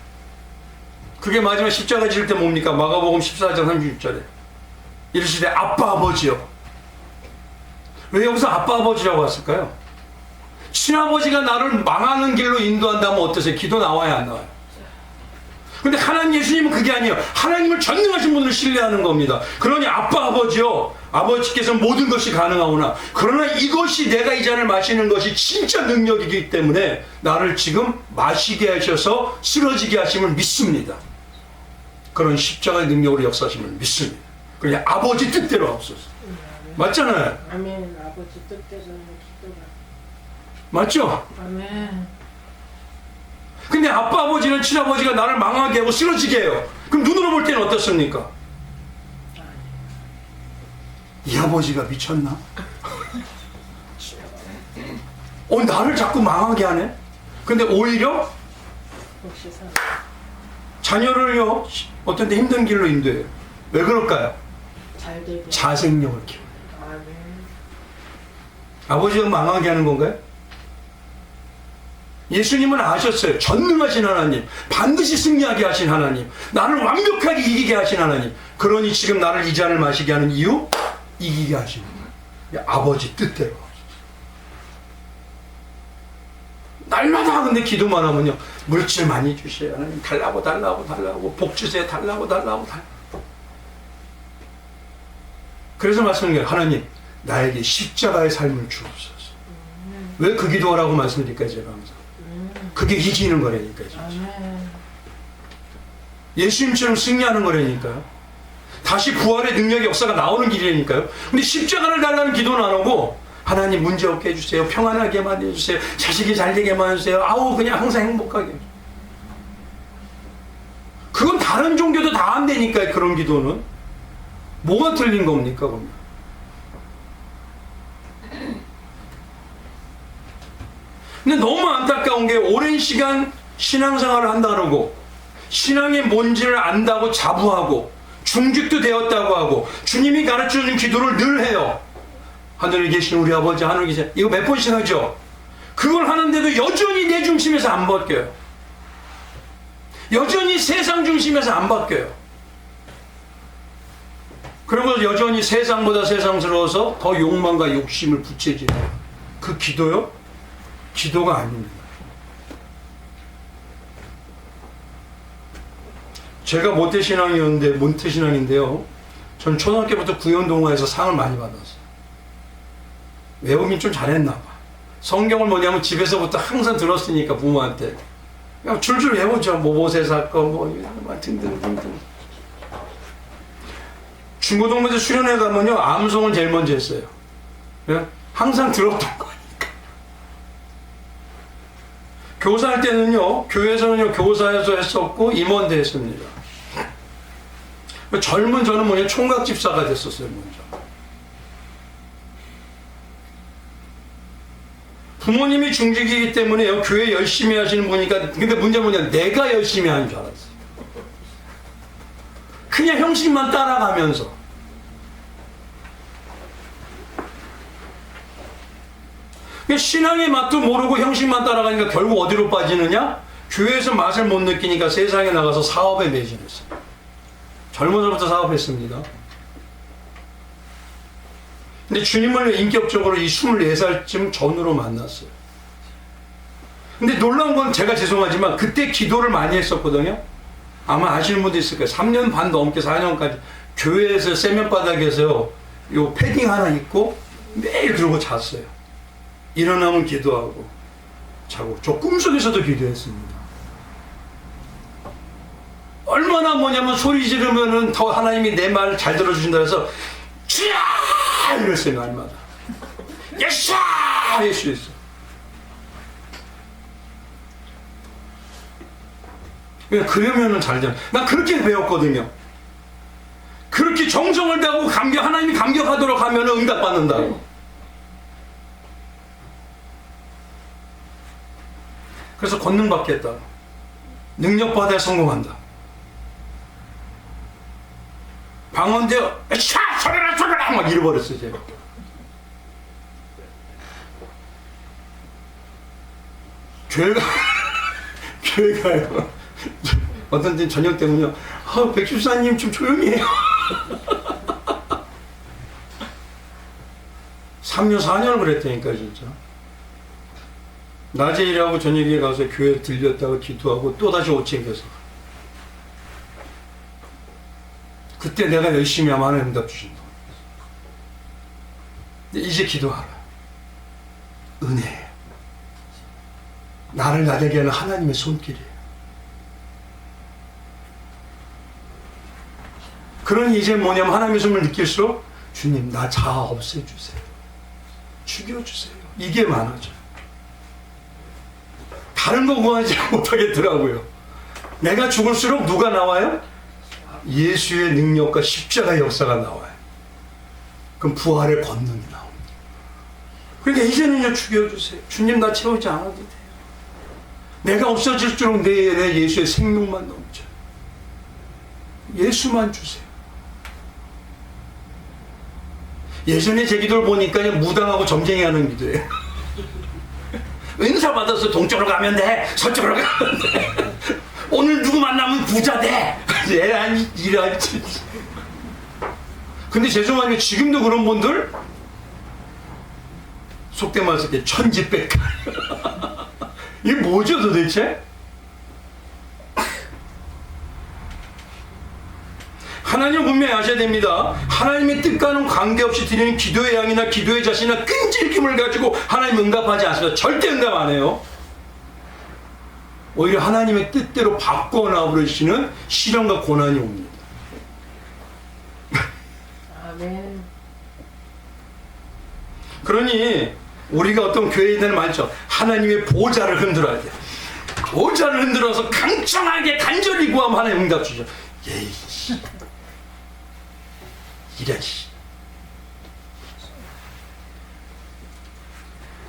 그게 마지막 십자가 지을 때 뭡니까? 마가복음 14장 36절에 이르시되 아빠 아버지요. 왜 여기서 아빠 아버지라고 했을까요? 친아버지가 나를 망하는 길로 인도한다면 어떠세요? 기도 나와야 안 나와요? 근데 하나님 예수님은 그게 아니에요. 하나님을 전능하신 분을 신뢰하는 겁니다. 그러니 아빠 아버지요, 아버지께서 모든 것이 가능하구나. 그러나 이것이, 내가 이 잔을 마시는 것이 진짜 능력이기 때문에 나를 지금 마시게 하셔서 쓰러지게 하심을 믿습니다. 그런 십자가의 능력으로 역사하심을 믿습니다. 그냥 아버지 뜻대로 하옵소서. 맞잖아요. 아멘. 아버지 뜻대로 기도가. 맞죠? 아멘. 근데 아빠 아버지는, 친아버지가 나를 망하게 하고 쓰러지게 해요. 그럼 눈으로 볼 때는 어떻습니까? 이 아버지가 미쳤나? 나를 자꾸 망하게 하네. 근데 오히려 혹시 사 자녀를요, 어떤 데 힘든 길로 인도해요. 왜 그럴까요? 잘 되게. 자생력을 키워요. 아멘. 아버지가 망하게 하는 건가요? 예수님은 아셨어요. 전능하신 하나님, 반드시 승리하게 하신 하나님, 나를 완벽하게 이기게 하신 하나님. 그러니 지금 나를 이 잔을 마시게 하는 이유? 이기게 하시는 거예요. 아버지 뜻대로. 날마다 근데 기도만 하면요, 물질 많이 주세요. 하나님 달라고 달라고 달라고, 복 주세요. 달라고 달라고 달라고. 그래서 말씀드려요. 하나님, 나에게 십자가의 삶을 주옵소서. 왜 그 기도하라고 말씀드릴까요? 제가 항상 그게 이기는 거라니까요. 아멘. 예수님처럼 승리하는 거라니까요. 다시 부활의 능력의 역사가 나오는 길이라니까요. 근데 십자가를 달라는 기도는 안 하고, 하나님 문제 없게 해주세요. 평안하게만 해주세요. 자식이 잘 되게만 해주세요. 아우 그냥 항상 행복하게. 그건 다른 종교도 다 안 되니까요. 그런 기도는. 뭐가 틀린 겁니까? 그러면? 근데 너무 안타까운 게 오랜 시간 신앙생활을 한다 그러고 신앙의 뭔지를 안다고 자부하고 중직도 되었다고 하고 주님이 가르쳐주는 기도를 늘 해요. 하늘에 계신 우리 아버지, 하늘에 계신, 이거 몇 번씩 하죠? 그걸 하는데도 여전히 내 중심에서 안 바뀌어요. 여전히 세상 중심에서 안 바뀌어요. 그리고 여전히 세상보다 세상스러워서 더 욕망과 욕심을 부채지는 그 기도요? 기도가 아닙니다. 제가 모태신앙이었는데, 모태신앙인데요. 전 초등학교부터 구연동화에서 상을 많이 받았어요. 외우긴 좀 잘했나 봐. 성경을 뭐냐면 집에서부터 항상 들었으니까 부모한테. 그냥 줄줄 외우죠. 뭐 모세 사건, 뭐 등등등등. 중고등부에서 수련회 가면요. 암송을 제일 먼저 했어요. 항상 들었던 거니까. 교사할 때는요. 교회에서는요. 교사에서 했었고 임원대 했습니다. 젊은 저는 뭐냐 총각 집사가 됐었어요. 먼저. 부모님이 중직이기 때문에요. 교회 열심히 하시는 분이니까. 근데 문제는 뭐냐, 내가 열심히 하는 줄 알았어요. 그냥 형식만 따라가면서. 신앙의 맛도 모르고 형식만 따라가니까 결국 어디로 빠지느냐? 교회에서 맛을 못 느끼니까 세상에 나가서 사업에 매진했어요. 젊어서부터 사업했습니다. 근데 주님을 인격적으로 이 24살쯤 전으로 만났어요. 근데 놀라운 건 제가 죄송하지만 그때 기도를 많이 했었거든요. 아마 아시는 분도 있을 거예요. 3년 반 넘게 4년까지 교회에서 세면바닥에서 요 패딩 하나 입고 매일 그러고 잤어요. 일어나면 기도하고 자고. 저 꿈속에서도 기도했습니다. 얼마나 뭐냐면 소리 지르면은 더 하나님이 내 말 잘 들어주신다 해서 주야! 이랬어요. 날마다. 예수! 예수! 예수! 그러면은 잘 되는. 난 그렇게 배웠거든요. 그렇게 정성을 다하고 하나님이 감격하도록 하면은 응답받는다고. 그래서 권능 받겠다. 능력 받아야 성공한다. 방언대 샤! 소리라 소리라! 막 잃어버렸어요. 제가. 교회가요. 어떤 때 저녁 때문요. 백집사님 좀 조용히 해요. 3년 4년을 그랬다니까 진짜. 낮에 일하고 저녁에 가서 교회 들렸다가 기도하고 또다시 옷 챙겨서. 그때 내가 열심히 하면 하나님 응답 주신다. 이제 기도하라. 은혜예요. 나를 나되게 하는 하나님의 손길이에요. 그러니 이제 뭐냐면 하나님의 손을 느낄수록 주님 나 자아 없애주세요. 죽여주세요. 이게 많아져요. 다른 거 구하지 못하겠더라고요. 내가 죽을수록 누가 나와요? 예수의 능력과 십자가의 역사가 나와요. 그럼 부활의 권능이 나옵니다. 그러니까 이제는요 죽여주세요. 주님 나 채우지 않아도 돼요. 내가 없어질수록 내 예수의 생명만 넘쳐. 예수만 주세요. 예전에 제 기도를 보니까 그냥 무당하고 점쟁이 하는 기도예요. 은사 받아서 동쪽으로 가면 돼. 서쪽으로 가면 돼. 오늘 누구 만나면 부자 돼. 아니 이라지. 근데 죄송하지만 지금도 그런 분들 속된 말로 쓸 천지백갈. 이게 뭐죠 도대체? 하나님 분명히 아셔야 됩니다. 하나님의 뜻과는 관계없이 드리는 기도의 양이나 기도의 자신이나 끈질김을 가지고 하나님 응답하지 않습니다. 절대 응답 안 해요. 오히려 하나님의 뜻대로 바꿔 버리시는 시련과 고난이 옵니다. 아멘. 그러니 우리가 어떤 교회에는 많죠. 하나님의 보좌를 흔들어야 돼. 보좌를 흔들어서 강청하게 간절히 구하면 하나님 응답 주죠. 예이 이래지.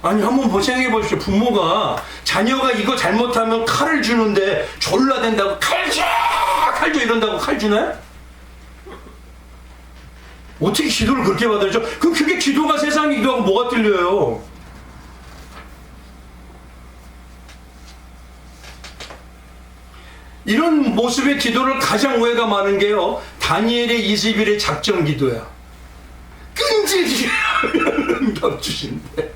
아니 한번 생각해 보십시오. 부모가 자녀가 이거 잘못하면 칼을 주는데 졸라 된다고 칼 줘 이런다고 칼 주나요? 어떻게 기도를 그렇게 받으죠? 그게 기도가 세상에 기도하고 뭐가 틀려요? 이런 모습의 기도를 가장 오해가 많은 게요. 다니엘의 20일의 작전 기도야. 끈질기게 응답 주신대.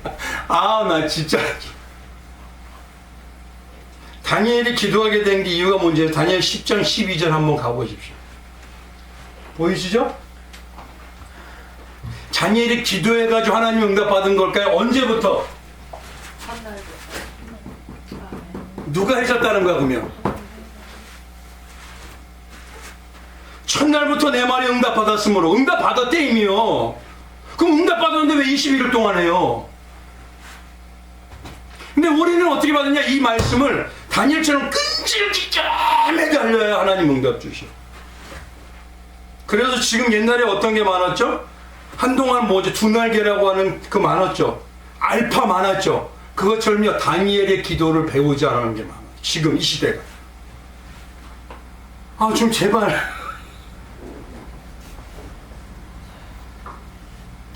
아, 나 진짜. 다니엘이 기도하게 된 게 이유가 뭔지 다니엘 10장 12절 한번 가보십시오. 보이시죠? 다니엘이 기도해가지고 하나님 응답받은 걸까요? 언제부터? 누가 해줬다는 거야 그러면? 첫날부터 내 말에 응답받았으므로 응답받았대 이미요. 그럼 응답받았는데 왜 21일 동안 해요? 근데 우리는 어떻게 받느냐? 이 말씀을 다니엘처럼 끈질기게 매달려야 하나님 응답 주셔. 그래서 지금 옛날에 어떤 게 많았죠? 한동안 뭐지 두날개라고 하는 그 많았죠. 알파 많았죠. 그것처럼요 다니엘의 기도를 배우지 않은 게 많아. 지금 이 시대가. 아 좀 제발.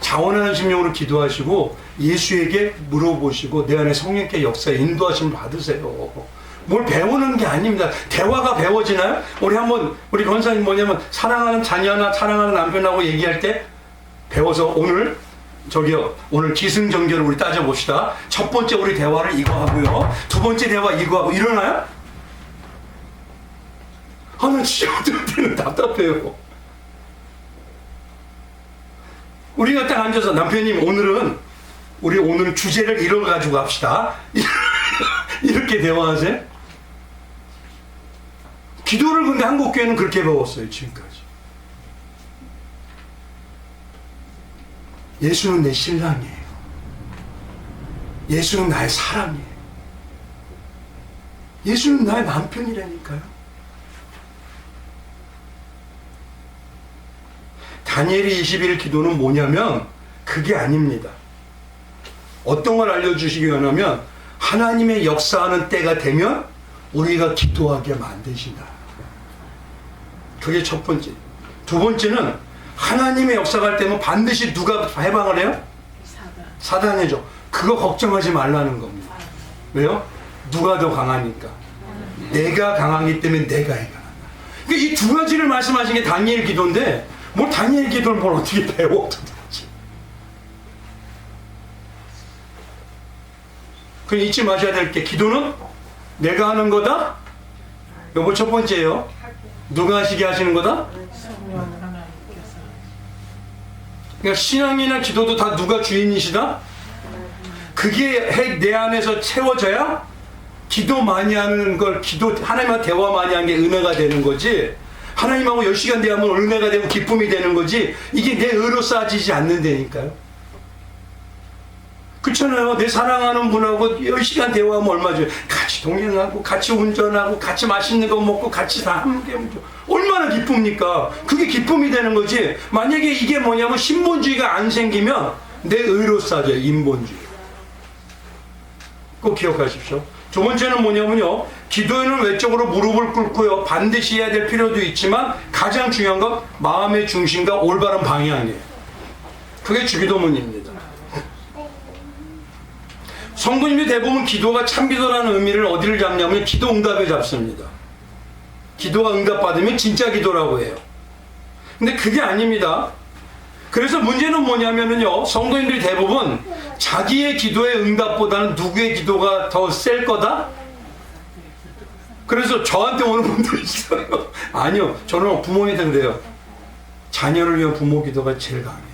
자원하는 심령으로 기도하시고 예수에게 물어보시고 내 안에 성령께 역사에 인도하심을 받으세요. 뭘 배우는 게 아닙니다. 대화가 배워지나요? 우리 권사님 뭐냐면 사랑하는 자녀나 사랑하는 남편하고 얘기할 때 배워서 오늘 기승전결을 우리 따져봅시다. 첫 번째 우리 대화를 이거 하고요. 두 번째 대화 이거 하고 이러나요? 아, 나 진짜 어떨 때는 답답해요. 우리가 딱 앉아서 남편님 오늘은 주제를 이런 거 가지고 합시다. 이렇게 대화하세요? 기도를 근데 한국 교회는 그렇게 배웠어요 지금까지. 예수는 내 신랑이에요. 예수는 나의 사랑이에요. 예수는 나의 남편이라니까요. 다니엘의 21일 기도는 뭐냐면 그게 아닙니다. 어떤 걸 알려주시기 원하면 하나님의 역사하는 때가 되면 우리가 기도하게 만드신다. 그게 첫 번째. 두 번째는 하나님의 역사가 할 때면 반드시 누가 해방을 해요? 사단이죠. 그거 걱정하지 말라는 겁니다. 왜요? 누가 더 강하니까. 내가 강하기 때문에 내가 해결한다. 그러니까 이 두 가지를 말씀하신 게 다니엘 기도인데 뭘 다니엘 기도를 뭘 어떻게 배워 도대체. 그럼 잊지 마셔야 될 게 기도는 내가 하는 거다? 요거 첫 번째예요. 누가 하시게 하시는 거다? 그러니까 신앙이나 기도도 다 누가 주인이시다? 그게 내 안에서 채워져야 기도 많이 하는 걸 하나님과 대화 많이 하는 게 은혜가 되는 거지. 하나님하고 10시간 대화하면 은혜가 되고 기쁨이 되는 거지. 이게 내 의로 쌓아지지 않는다니까요. 그렇잖아요. 내 사랑하는 분하고 10시간 대화하면 얼마죠? 같이 동행하고 같이 운전하고 같이 맛있는 거 먹고 같이 다 함께 얼마나 기쁩니까? 그게 기쁨이 되는 거지. 만약에 이게 뭐냐면 신본주의가 안 생기면 내 의로 쌓아져요. 인본주의. 꼭 기억하십시오. 두 번째는 뭐냐면요. 기도에는 외적으로 무릎을 꿇고요. 반드시 해야 될 필요도 있지만 가장 중요한 건 마음의 중심과 올바른 방향이에요. 그게 주기도문입니다. 성도님들이 대부분 기도가 참기도라는 의미를 어디를 잡냐면 기도 응답에 잡습니다. 기도가 응답받으면 진짜 기도라고 해요. 근데 그게 아닙니다. 그래서 문제는 뭐냐면요. 성도님들이 대부분 자기의 기도의 응답보다는 누구의 기도가 더 셀 거다? 그래서 저한테 오는 분들이 있어요. 아니요. 저는 부모님한테 그래요. 자녀를 위한 부모 기도가 제일 강해요.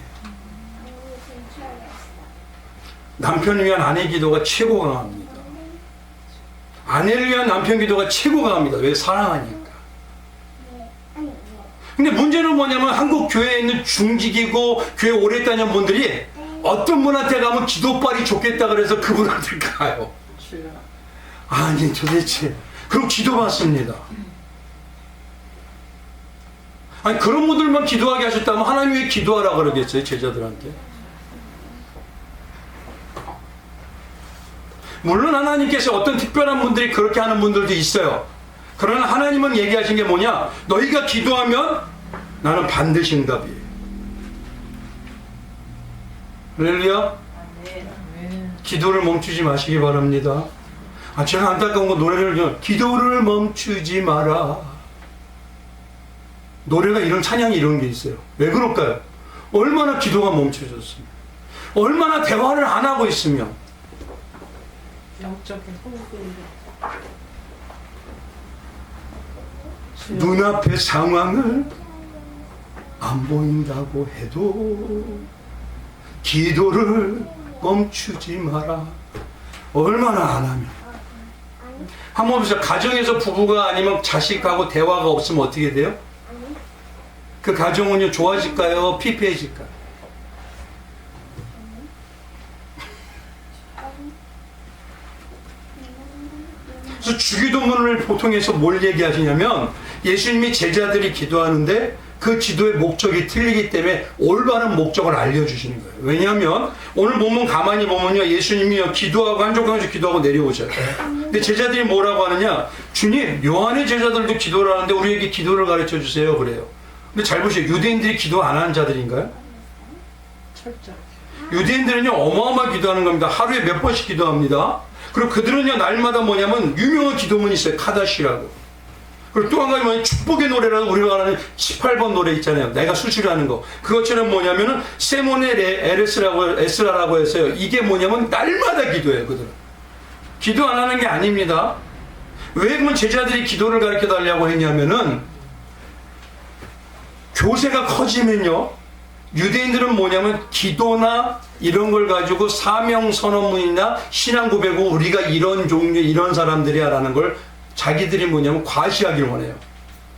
남편을 위한 아내 기도가 최고 강합니다. 아내를 위한 남편 기도가 최고 강합니다. 왜? 사랑하니까. 근데 문제는 뭐냐면 한국 교회에 있는 중직이고 교회 오래 다닌 분들이 어떤 분한테 가면 기도빨이 좋겠다 그래서 그분한테 가요. 아니 도대체 그럼 기도 받습니다. 아니 그런 분들만 기도하게 하셨다면 하나님 왜 기도하라 그러겠어요 제자들한테? 물론 하나님께서 어떤 특별한 분들이 그렇게 하는 분들도 있어요. 그러나 하나님은 얘기하신 게 뭐냐? 너희가 기도하면 나는 반드시 응답이에요. 할렐루야. 기도를 멈추지 마시기 바랍니다. 제가 안타까운 건 노래를 기도를 멈추지 마라. 노래가 이런 찬양이 이런 게 있어요. 왜 그럴까요? 얼마나 기도가 멈춰졌으면, 얼마나 대화를 안 하고 있으면, 영적인 호흡을 눈앞의 상황을 안 보인다고 해도 기도를 멈추지 마라. 얼마나 안 하면. 한번 보세요. 가정에서 부부가 아니면 자식하고 대화가 없으면 어떻게 돼요? 그 가정은요 좋아질까요? 피폐해질까요? 그래서 주기도문을 보통해서 뭘 얘기하시냐면 예수님이 제자들이 기도하는데 그 기도의 목적이 틀리기 때문에 올바른 목적을 알려주시는 거예요. 왜냐하면 오늘 본문 가만히 보면요 예수님이요 기도하고 한쪽에서 기도하고 내려오셔요. 근데 제자들이 뭐라고 하느냐? 주님, 요한의 제자들도 기도를 하는데 우리에게 기도를 가르쳐 주세요 그래요. 근데 잘 보세요. 유대인들이 기도 안 하는 자들인가요? 철저히 유대인들은요 어마어마하게 기도하는 겁니다. 하루에 몇 번씩 기도합니다. 그리고 그들은요 날마다 뭐냐면 유명한 기도문이 있어요. 카다시라고. 그리고 또 한 가지 뭐냐면 축복의 노래라고 우리가 하는 18번 노래 있잖아요. 내가 수술하는 거. 그것처럼 뭐냐면은 세모네 에스라라고 해서요. 이게 뭐냐면 날마다 기도해요. 그들은. 기도 안 하는 게 아닙니다. 왜 그러면 제자들이 기도를 가르쳐 달라고 했냐면은 교세가 커지면요. 유대인들은 뭐냐면 기도나 이런 걸 가지고 사명 선언문이나 신앙 고백을 우리가 이런 종류 이런 사람들이야 라는 걸 자기들이 뭐냐면 과시하기를 원해요.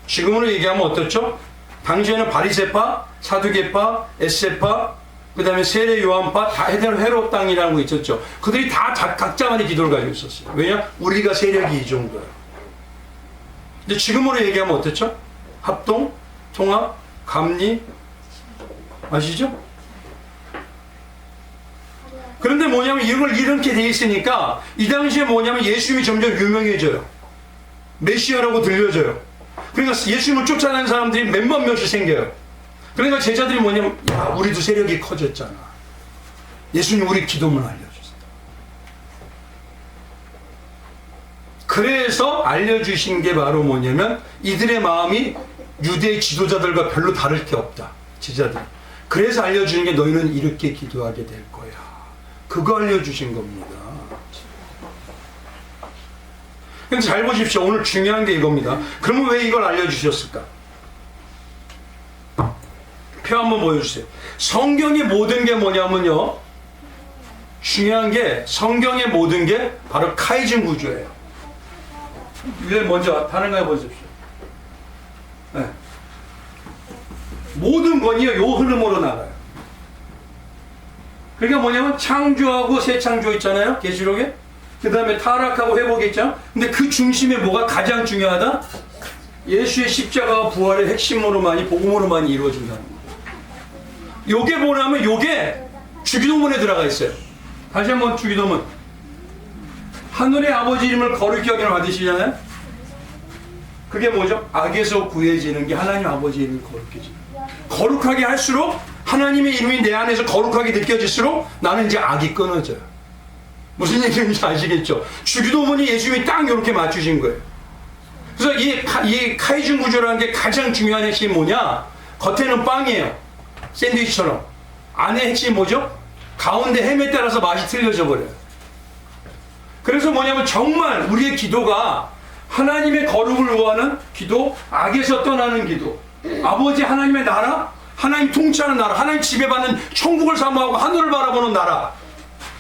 지금으로 얘기하면 어떻죠? 당시에는 바리새파, 사두개파, 에세파, 그 다음에 세례 요한파, 다 헤롯 땅이라는 거 있었죠. 그들이 다 각자만의 기도를 가지고 있었어요. 왜냐? 우리가 세력이 이 정도예요. 근데 지금으로 얘기하면 어떻죠? 합동, 통합, 감리, 아시죠? 그런데 뭐냐면 이걸 이렇게 돼 있으니까 이 당시에 뭐냐면 예수님이 점점 유명해져요. 메시아라고 들려져요. 그러니까 예수님을 쫓아내는 사람들이 몇만 명씩 생겨요. 그러니까 제자들이 뭐냐면 야 우리도 세력이 커졌잖아. 예수님 우리 기도문 알려주세요. 그래서 알려주신 게 바로 뭐냐면 이들의 마음이 유대 지도자들과 별로 다를 게 없다. 제자들. 그래서 알려주는 게 너희는 이렇게 기도하게 될 거야. 그거 알려주신 겁니다. 근데 잘 보십시오. 오늘 중요한 게 이겁니다. 그러면 왜 이걸 알려주셨을까? 표 한번 보여주세요. 성경의 모든 게 뭐냐면요. 중요한 게 성경의 모든 게 바로 카이즌 구조예요. 위에 먼저 다른 거 해보십시오. 네. 모든 건이요. 요 흐름으로 나가요. 그러니까 뭐냐면 창조하고 새 창조 있잖아요. 계시록에. 그 다음에 타락하고 회복이 있죠. 근데 그 중심에 뭐가 가장 중요하다? 예수의 십자가와 부활의 핵심으로만이 복음으로만이 이루어진다는 거예요. 요게 뭐냐면 요게 주기도문에 들어가 있어요. 다시 한번 주기도문. 하늘의 아버지 이름을 거룩히 여기는 받으시잖아요. 그게 뭐죠? 악에서 구해지는 게 하나님 아버지 이름을 거룩해지는. 거룩하게 할수록 하나님의 이름이 내 안에서 거룩하게 느껴질수록 나는 이제 악이 끊어져요. 무슨 얘기인지 아시겠죠? 주기도문이 예수님이 딱 이렇게 맞추신 거예요. 그래서 이 카이준 구조라는 게 가장 중요한 핵심이 뭐냐? 겉에는 빵이에요. 샌드위치처럼. 안에 핵심이 뭐죠? 가운데 햄에 따라서 맛이 틀려져 버려요. 그래서 뭐냐면 정말 우리의 기도가 하나님의 거룩을 구하는 기도, 악에서 떠나는 기도, 아버지 하나님의 나라, 하나님 통치하는 나라, 하나님 지배받는 천국을 사모하고 하늘을 바라보는 나라.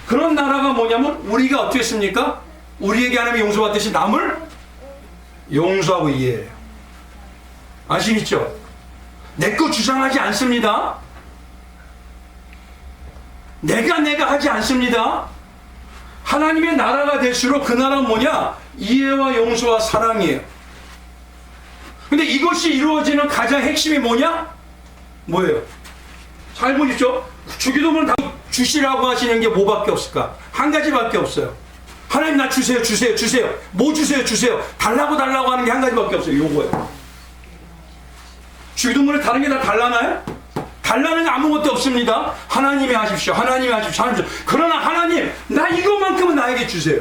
그런 나라가 뭐냐면 우리가 어떻게 했습니까? 우리에게 하나님의 용서받듯이 남을 용서하고 이해해요. 아시겠죠? 내 거 주장하지 않습니다. 내가 하지 않습니다. 하나님의 나라가 될수록 그 나라는 뭐냐? 이해와 용서와 사랑이에요. 근데 이것이 이루어지는 가장 핵심이 뭐냐? 뭐예요? 잘 보십시오. 주기도문 다 주시라고 하시는 게 뭐밖에 없을까? 한 가지밖에 없어요. 하나님 나 주세요, 주세요, 주세요. 뭐 주세요, 주세요. 달라고 하는 게 한 가지밖에 없어요. 요거예요. 주기도문에 다른 게 다 달라나요? 달라는 게 아무것도 없습니다. 하나님이 하십시오. 하나님이 하십시오. 하십시오. 그러나 하나님, 나 이것만큼은 나에게 주세요.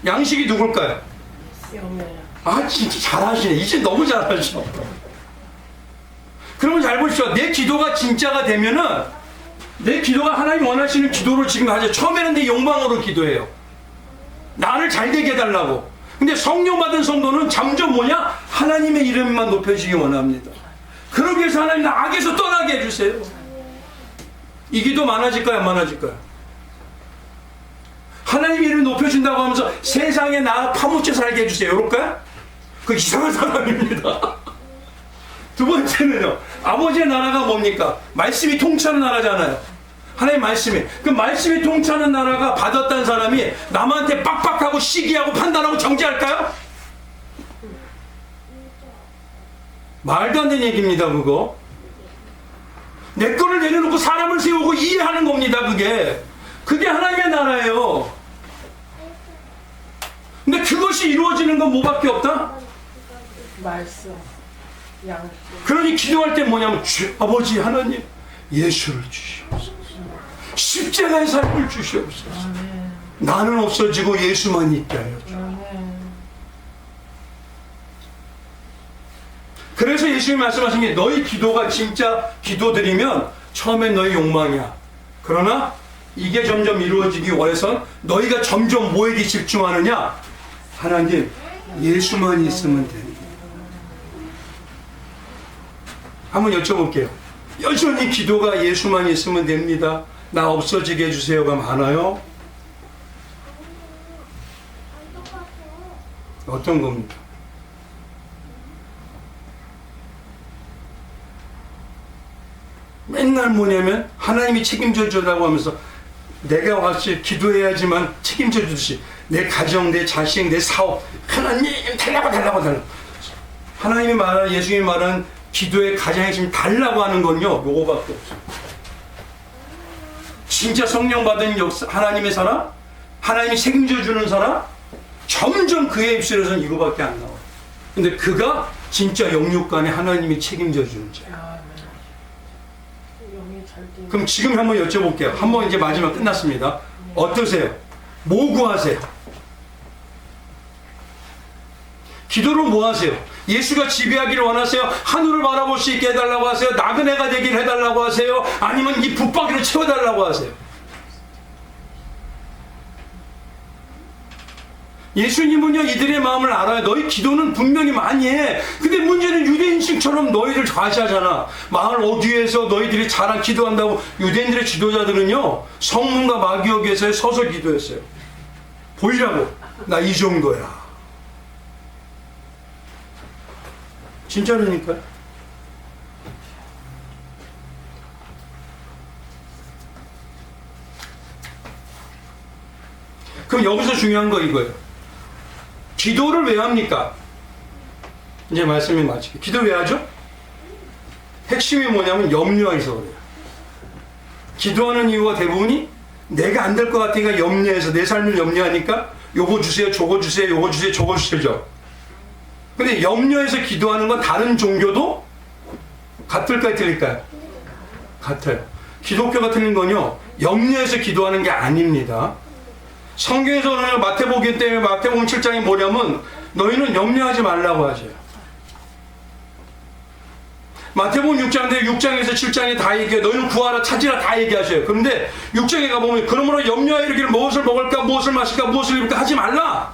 양식이 누굴까요? 아, 진짜 잘하시네. 이제 너무 잘하셔. 그러면 잘 보십시오. 내 기도가 진짜가 되면은 내 기도가 하나님 원하시는 기도를 지금 하죠. 처음에는 내 욕망으로 기도해요. 나를 잘 되게 해달라고. 근데 성령 받은 성도는 점점 뭐냐? 하나님의 이름만 높여주기 원합니다. 그러기 위해서 하나님 나 악에서 떠나게 해주세요. 이 기도 많아질까요? 안 많아질까요? 하나님 이름 높여준다고 하면서 세상에 나 파묻혀 살게 해주세요. 이럴까요? 그 이상한 사람입니다. 두 번째는요. 아버지의 나라가 뭡니까? 말씀이 통치하는 나라잖아요. 하나님 말씀이. 그 말씀이 통치하는 나라가 받았다는 사람이 남한테 빡빡하고 시기하고 판단하고 정죄할까요? 말도 안 되는 얘기입니다. 그거. 내 거를 내려놓고 사람을 세우고 이해하는 겁니다. 그게 하나님의 나라예요. 근데 그것이 이루어지는 건 뭐밖에 없다? 말씀, 양식. 그러니 기도할 때 뭐냐면 아버지 하나님 예수를 주시옵소서. 십자가의 삶을 주시옵소서. 아멘. 나는 없어지고 예수만 있게 하여 주옵소서. 아멘. 그래서 예수님이 말씀하신 게 너희 기도가 진짜 기도드리면 처음엔 너희 욕망이야. 그러나 이게 점점 이루어지기 원해서 너희가 점점 뭐에게 집중하느냐? 하나님 예수만 있으면 됩니다. 한번 여쭤볼게요. 여전히 기도가 예수만 있으면 됩니다. 나 없어지게 해주세요가 많아요? 어떤 겁니까? 맨날 뭐냐면 하나님이 책임져 주라고 하면서 내가 와서 기도해야지만 책임져 주듯이 내 가정, 내 자식, 내 사업 하나님 달라고 하나님이 말하는 예수님이 말하는 기도의 가장 핵심 달라고 하는 건요 요거밖에 없어요. 진짜 성령 받은 하나님의 사람, 하나님이 책임져 주는 사람 점점 그의 입술에서는 이거밖에 안 나와요. 근데 그가 진짜 영육간에 하나님이 책임져 주는 자예요. 그럼 지금 한번 여쭤볼게요. 한번 이제 마지막 끝났습니다. 어떠세요? 뭐 구하세요? 기도로 뭐 하세요? 예수가 지배하기를 원하세요? 하늘을 바라볼 수 있게 해달라고 하세요? 나그네가 되기를 해달라고 하세요? 아니면 이 붙박이를 채워달라고 하세요? 예수님은요 이들의 마음을 알아요. 너희 기도는 분명히 많이 해. 근데 문제는 유대인식처럼 너희를 과시하잖아. 마을 어귀에서 너희들이 잘한 기도한다고. 유대인들의 지도자들은요 성문과 마귀역에서 서서 기도했어요. 보이라고. 나 이 정도야. 진짜로니까요. 그럼 여기서 중요한 거 이거예요. 기도를 왜 합니까? 이제 말씀이 마치게. 기도 왜 하죠? 핵심이 뭐냐면 염려해서 그래요. 기도하는 이유가 대부분이 내가 안 될 것 같으니까 염려해서 내 삶을 염려하니까 요거 주세요, 저거 주세요, 요거 주세요, 저거 주세요. 근데 염려해서 기도하는 건 다른 종교도 같을까요, 틀릴까요? 같아요. 기독교가 틀린 건요, 염려해서 기도하는 게 아닙니다. 성경에서 오늘 마태복음 때문에 마태복음 7장이 뭐냐면 너희는 염려하지 말라고 하죠. 마태복음 6장인데 6장에서 7장에 다 얘기해요. 너희는 구하라 찾으라 다 얘기하셔요. 그런데 6장에 가보면 그러므로 염려하여 이르기를 무엇을 먹을까 무엇을 마실까 무엇을 입을까 하지 말라.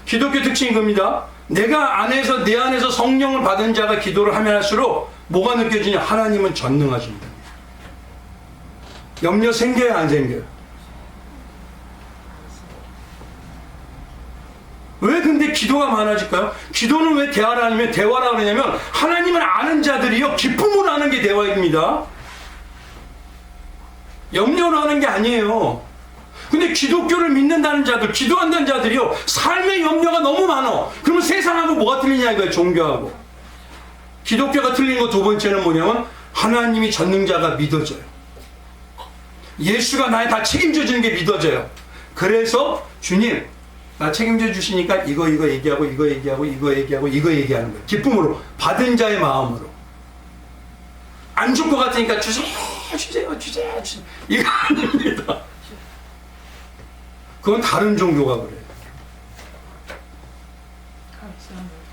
기독교 특징인 겁니다. 내가 안에서 내 안에서 성령을 받은 자가 기도를 하면 할수록 뭐가 느껴지냐? 하나님은 전능하십니다. 염려 생겨요 안 생겨요? 왜 근데 기도가 많아질까요? 기도는 왜 대화를 하냐면 대화라 그러냐면 하나님을 아는 자들이요 기쁨으로 하는 게 대화입니다. 염려로 하는 게 아니에요. 근데 기독교를 믿는다는 자들, 기도한다는 자들이요 삶의 염려가 너무 많아. 그러면 세상하고 뭐가 틀리냐 이거예요. 종교하고. 기독교가 틀린 거 두 번째는 뭐냐면 하나님이 전능자가 믿어져요. 예수가 나에 다 책임져 주는 게 믿어져요. 그래서 주님 나 책임져 주시니까 이거 얘기하고 이거 얘기하고 이거 얘기하고 이거 얘기하는 거예요. 기쁨으로 받은 자의 마음으로. 안 줄 것 같으니까 주세요. 이거 아닙니다. 그건 다른 종교가 그래요.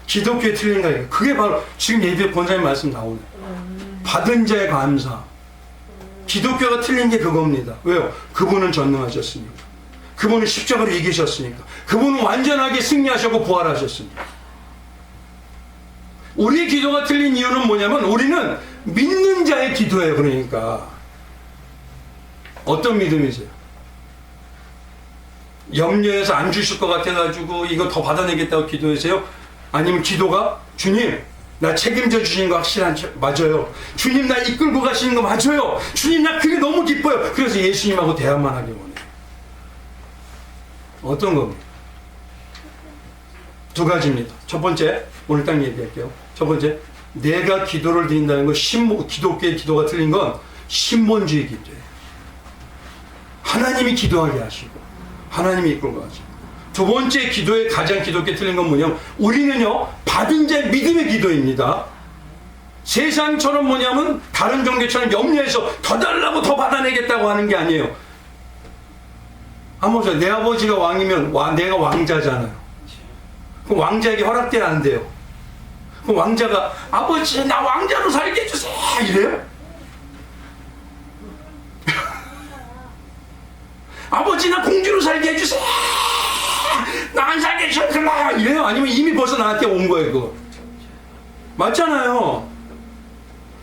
기독교에 틀린 거예요. 그게 바로 지금 예배 권사님 말씀 나오네. 받은 자의 감사. 기독교가 틀린 게 그겁니다. 왜요? 그분은 전능하셨으니까. 그분은 십자가로 이기셨으니까. 그분은 완전하게 승리하셨고 부활하셨습니다. 우리의 기도가 틀린 이유는 뭐냐면 우리는 믿는 자의 기도예요. 그러니까 어떤 믿음이세요? 염려해서 안 주실 것 같아가지고 이거 더 받아내겠다고 기도하세요? 아니면 기도가 주님 나 책임져 주시는 거 맞아요. 주님 나 이끌고 가시는 거 맞아요. 주님 나 그게 너무 기뻐요. 그래서 예수님하고 대화만 하기 원해요. 어떤 겁니까? 두 가지입니다. 첫 번째, 오늘 딱 얘기할게요. 첫 번째, 내가 기도를 드린다는 건 기독교의 기도가 틀린 건 신본주의 기도예요. 하나님이 기도하게 하시고 하나님이 이끌고 가시고. 두 번째 기도의 가장 기독교에 틀린 건 뭐냐면 우리는요 받은 자의 믿음의 기도입니다. 세상처럼 뭐냐면 다른 종교처럼 염려해서 더 달라고 더 받아내겠다고 하는 게 아니에요. 한번 보세요. 내 아버지가 왕이면 내가 왕자잖아요. 그럼 왕자에게 허락돼야 안 돼요. 그럼 왕자가 아버지 나 왕자로 살게 해주세요 이래요? 아버지 나 공주로 살게 해주세요. 나 안 살게 해주세요 이래요? 아니면 이미 벌써 나한테 온 거예요 그거? 맞잖아요.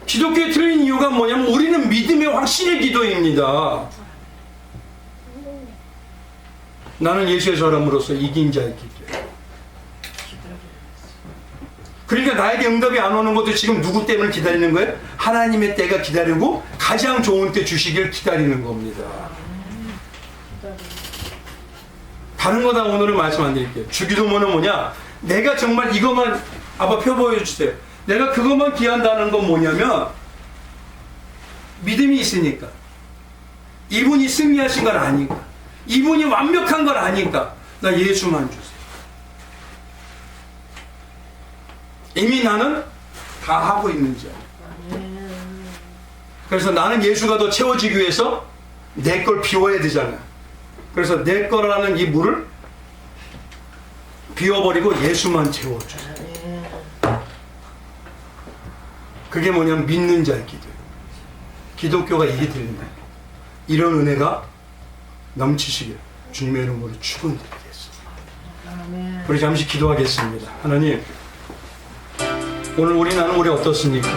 기독교에 틀린 이유가 뭐냐면 우리는 믿음의 확신의 기도입니다. 나는 예수의 사람으로서 이긴 자의 기도예요. 그러니까 나에게 응답이 안 오는 것도 지금 누구 때문에 기다리는 거예요? 하나님의 때가 기다리고 가장 좋은 때 주시길 기다리는 겁니다. 다른 거 다 오늘은 말씀 안 드릴게요. 주기도문은 뭐냐? 내가 정말 이것만 아빠 표 보여주세요. 내가 그것만 기한다는 건 뭐냐면 믿음이 있으니까 이분이 승리하신 건 아니까 이분이 완벽한 건 아니까 나 예수만 주세요. 이미 나는 다 하고 있는 자야. 그래서 나는 예수가 더 채워지기 위해서 내 걸 비워야 되잖아요. 그래서 내 거라는 이 물을 비워버리고 예수만 채워주세요. 그게 뭐냐면 믿는 자의 기도예요. 기독교가 이게 들린다. 이런 은혜가 넘치시길 주님의 이름으로 축원드리겠습니다. 우리 잠시 기도하겠습니다. 하나님 오늘 나는 우리 어떻습니까?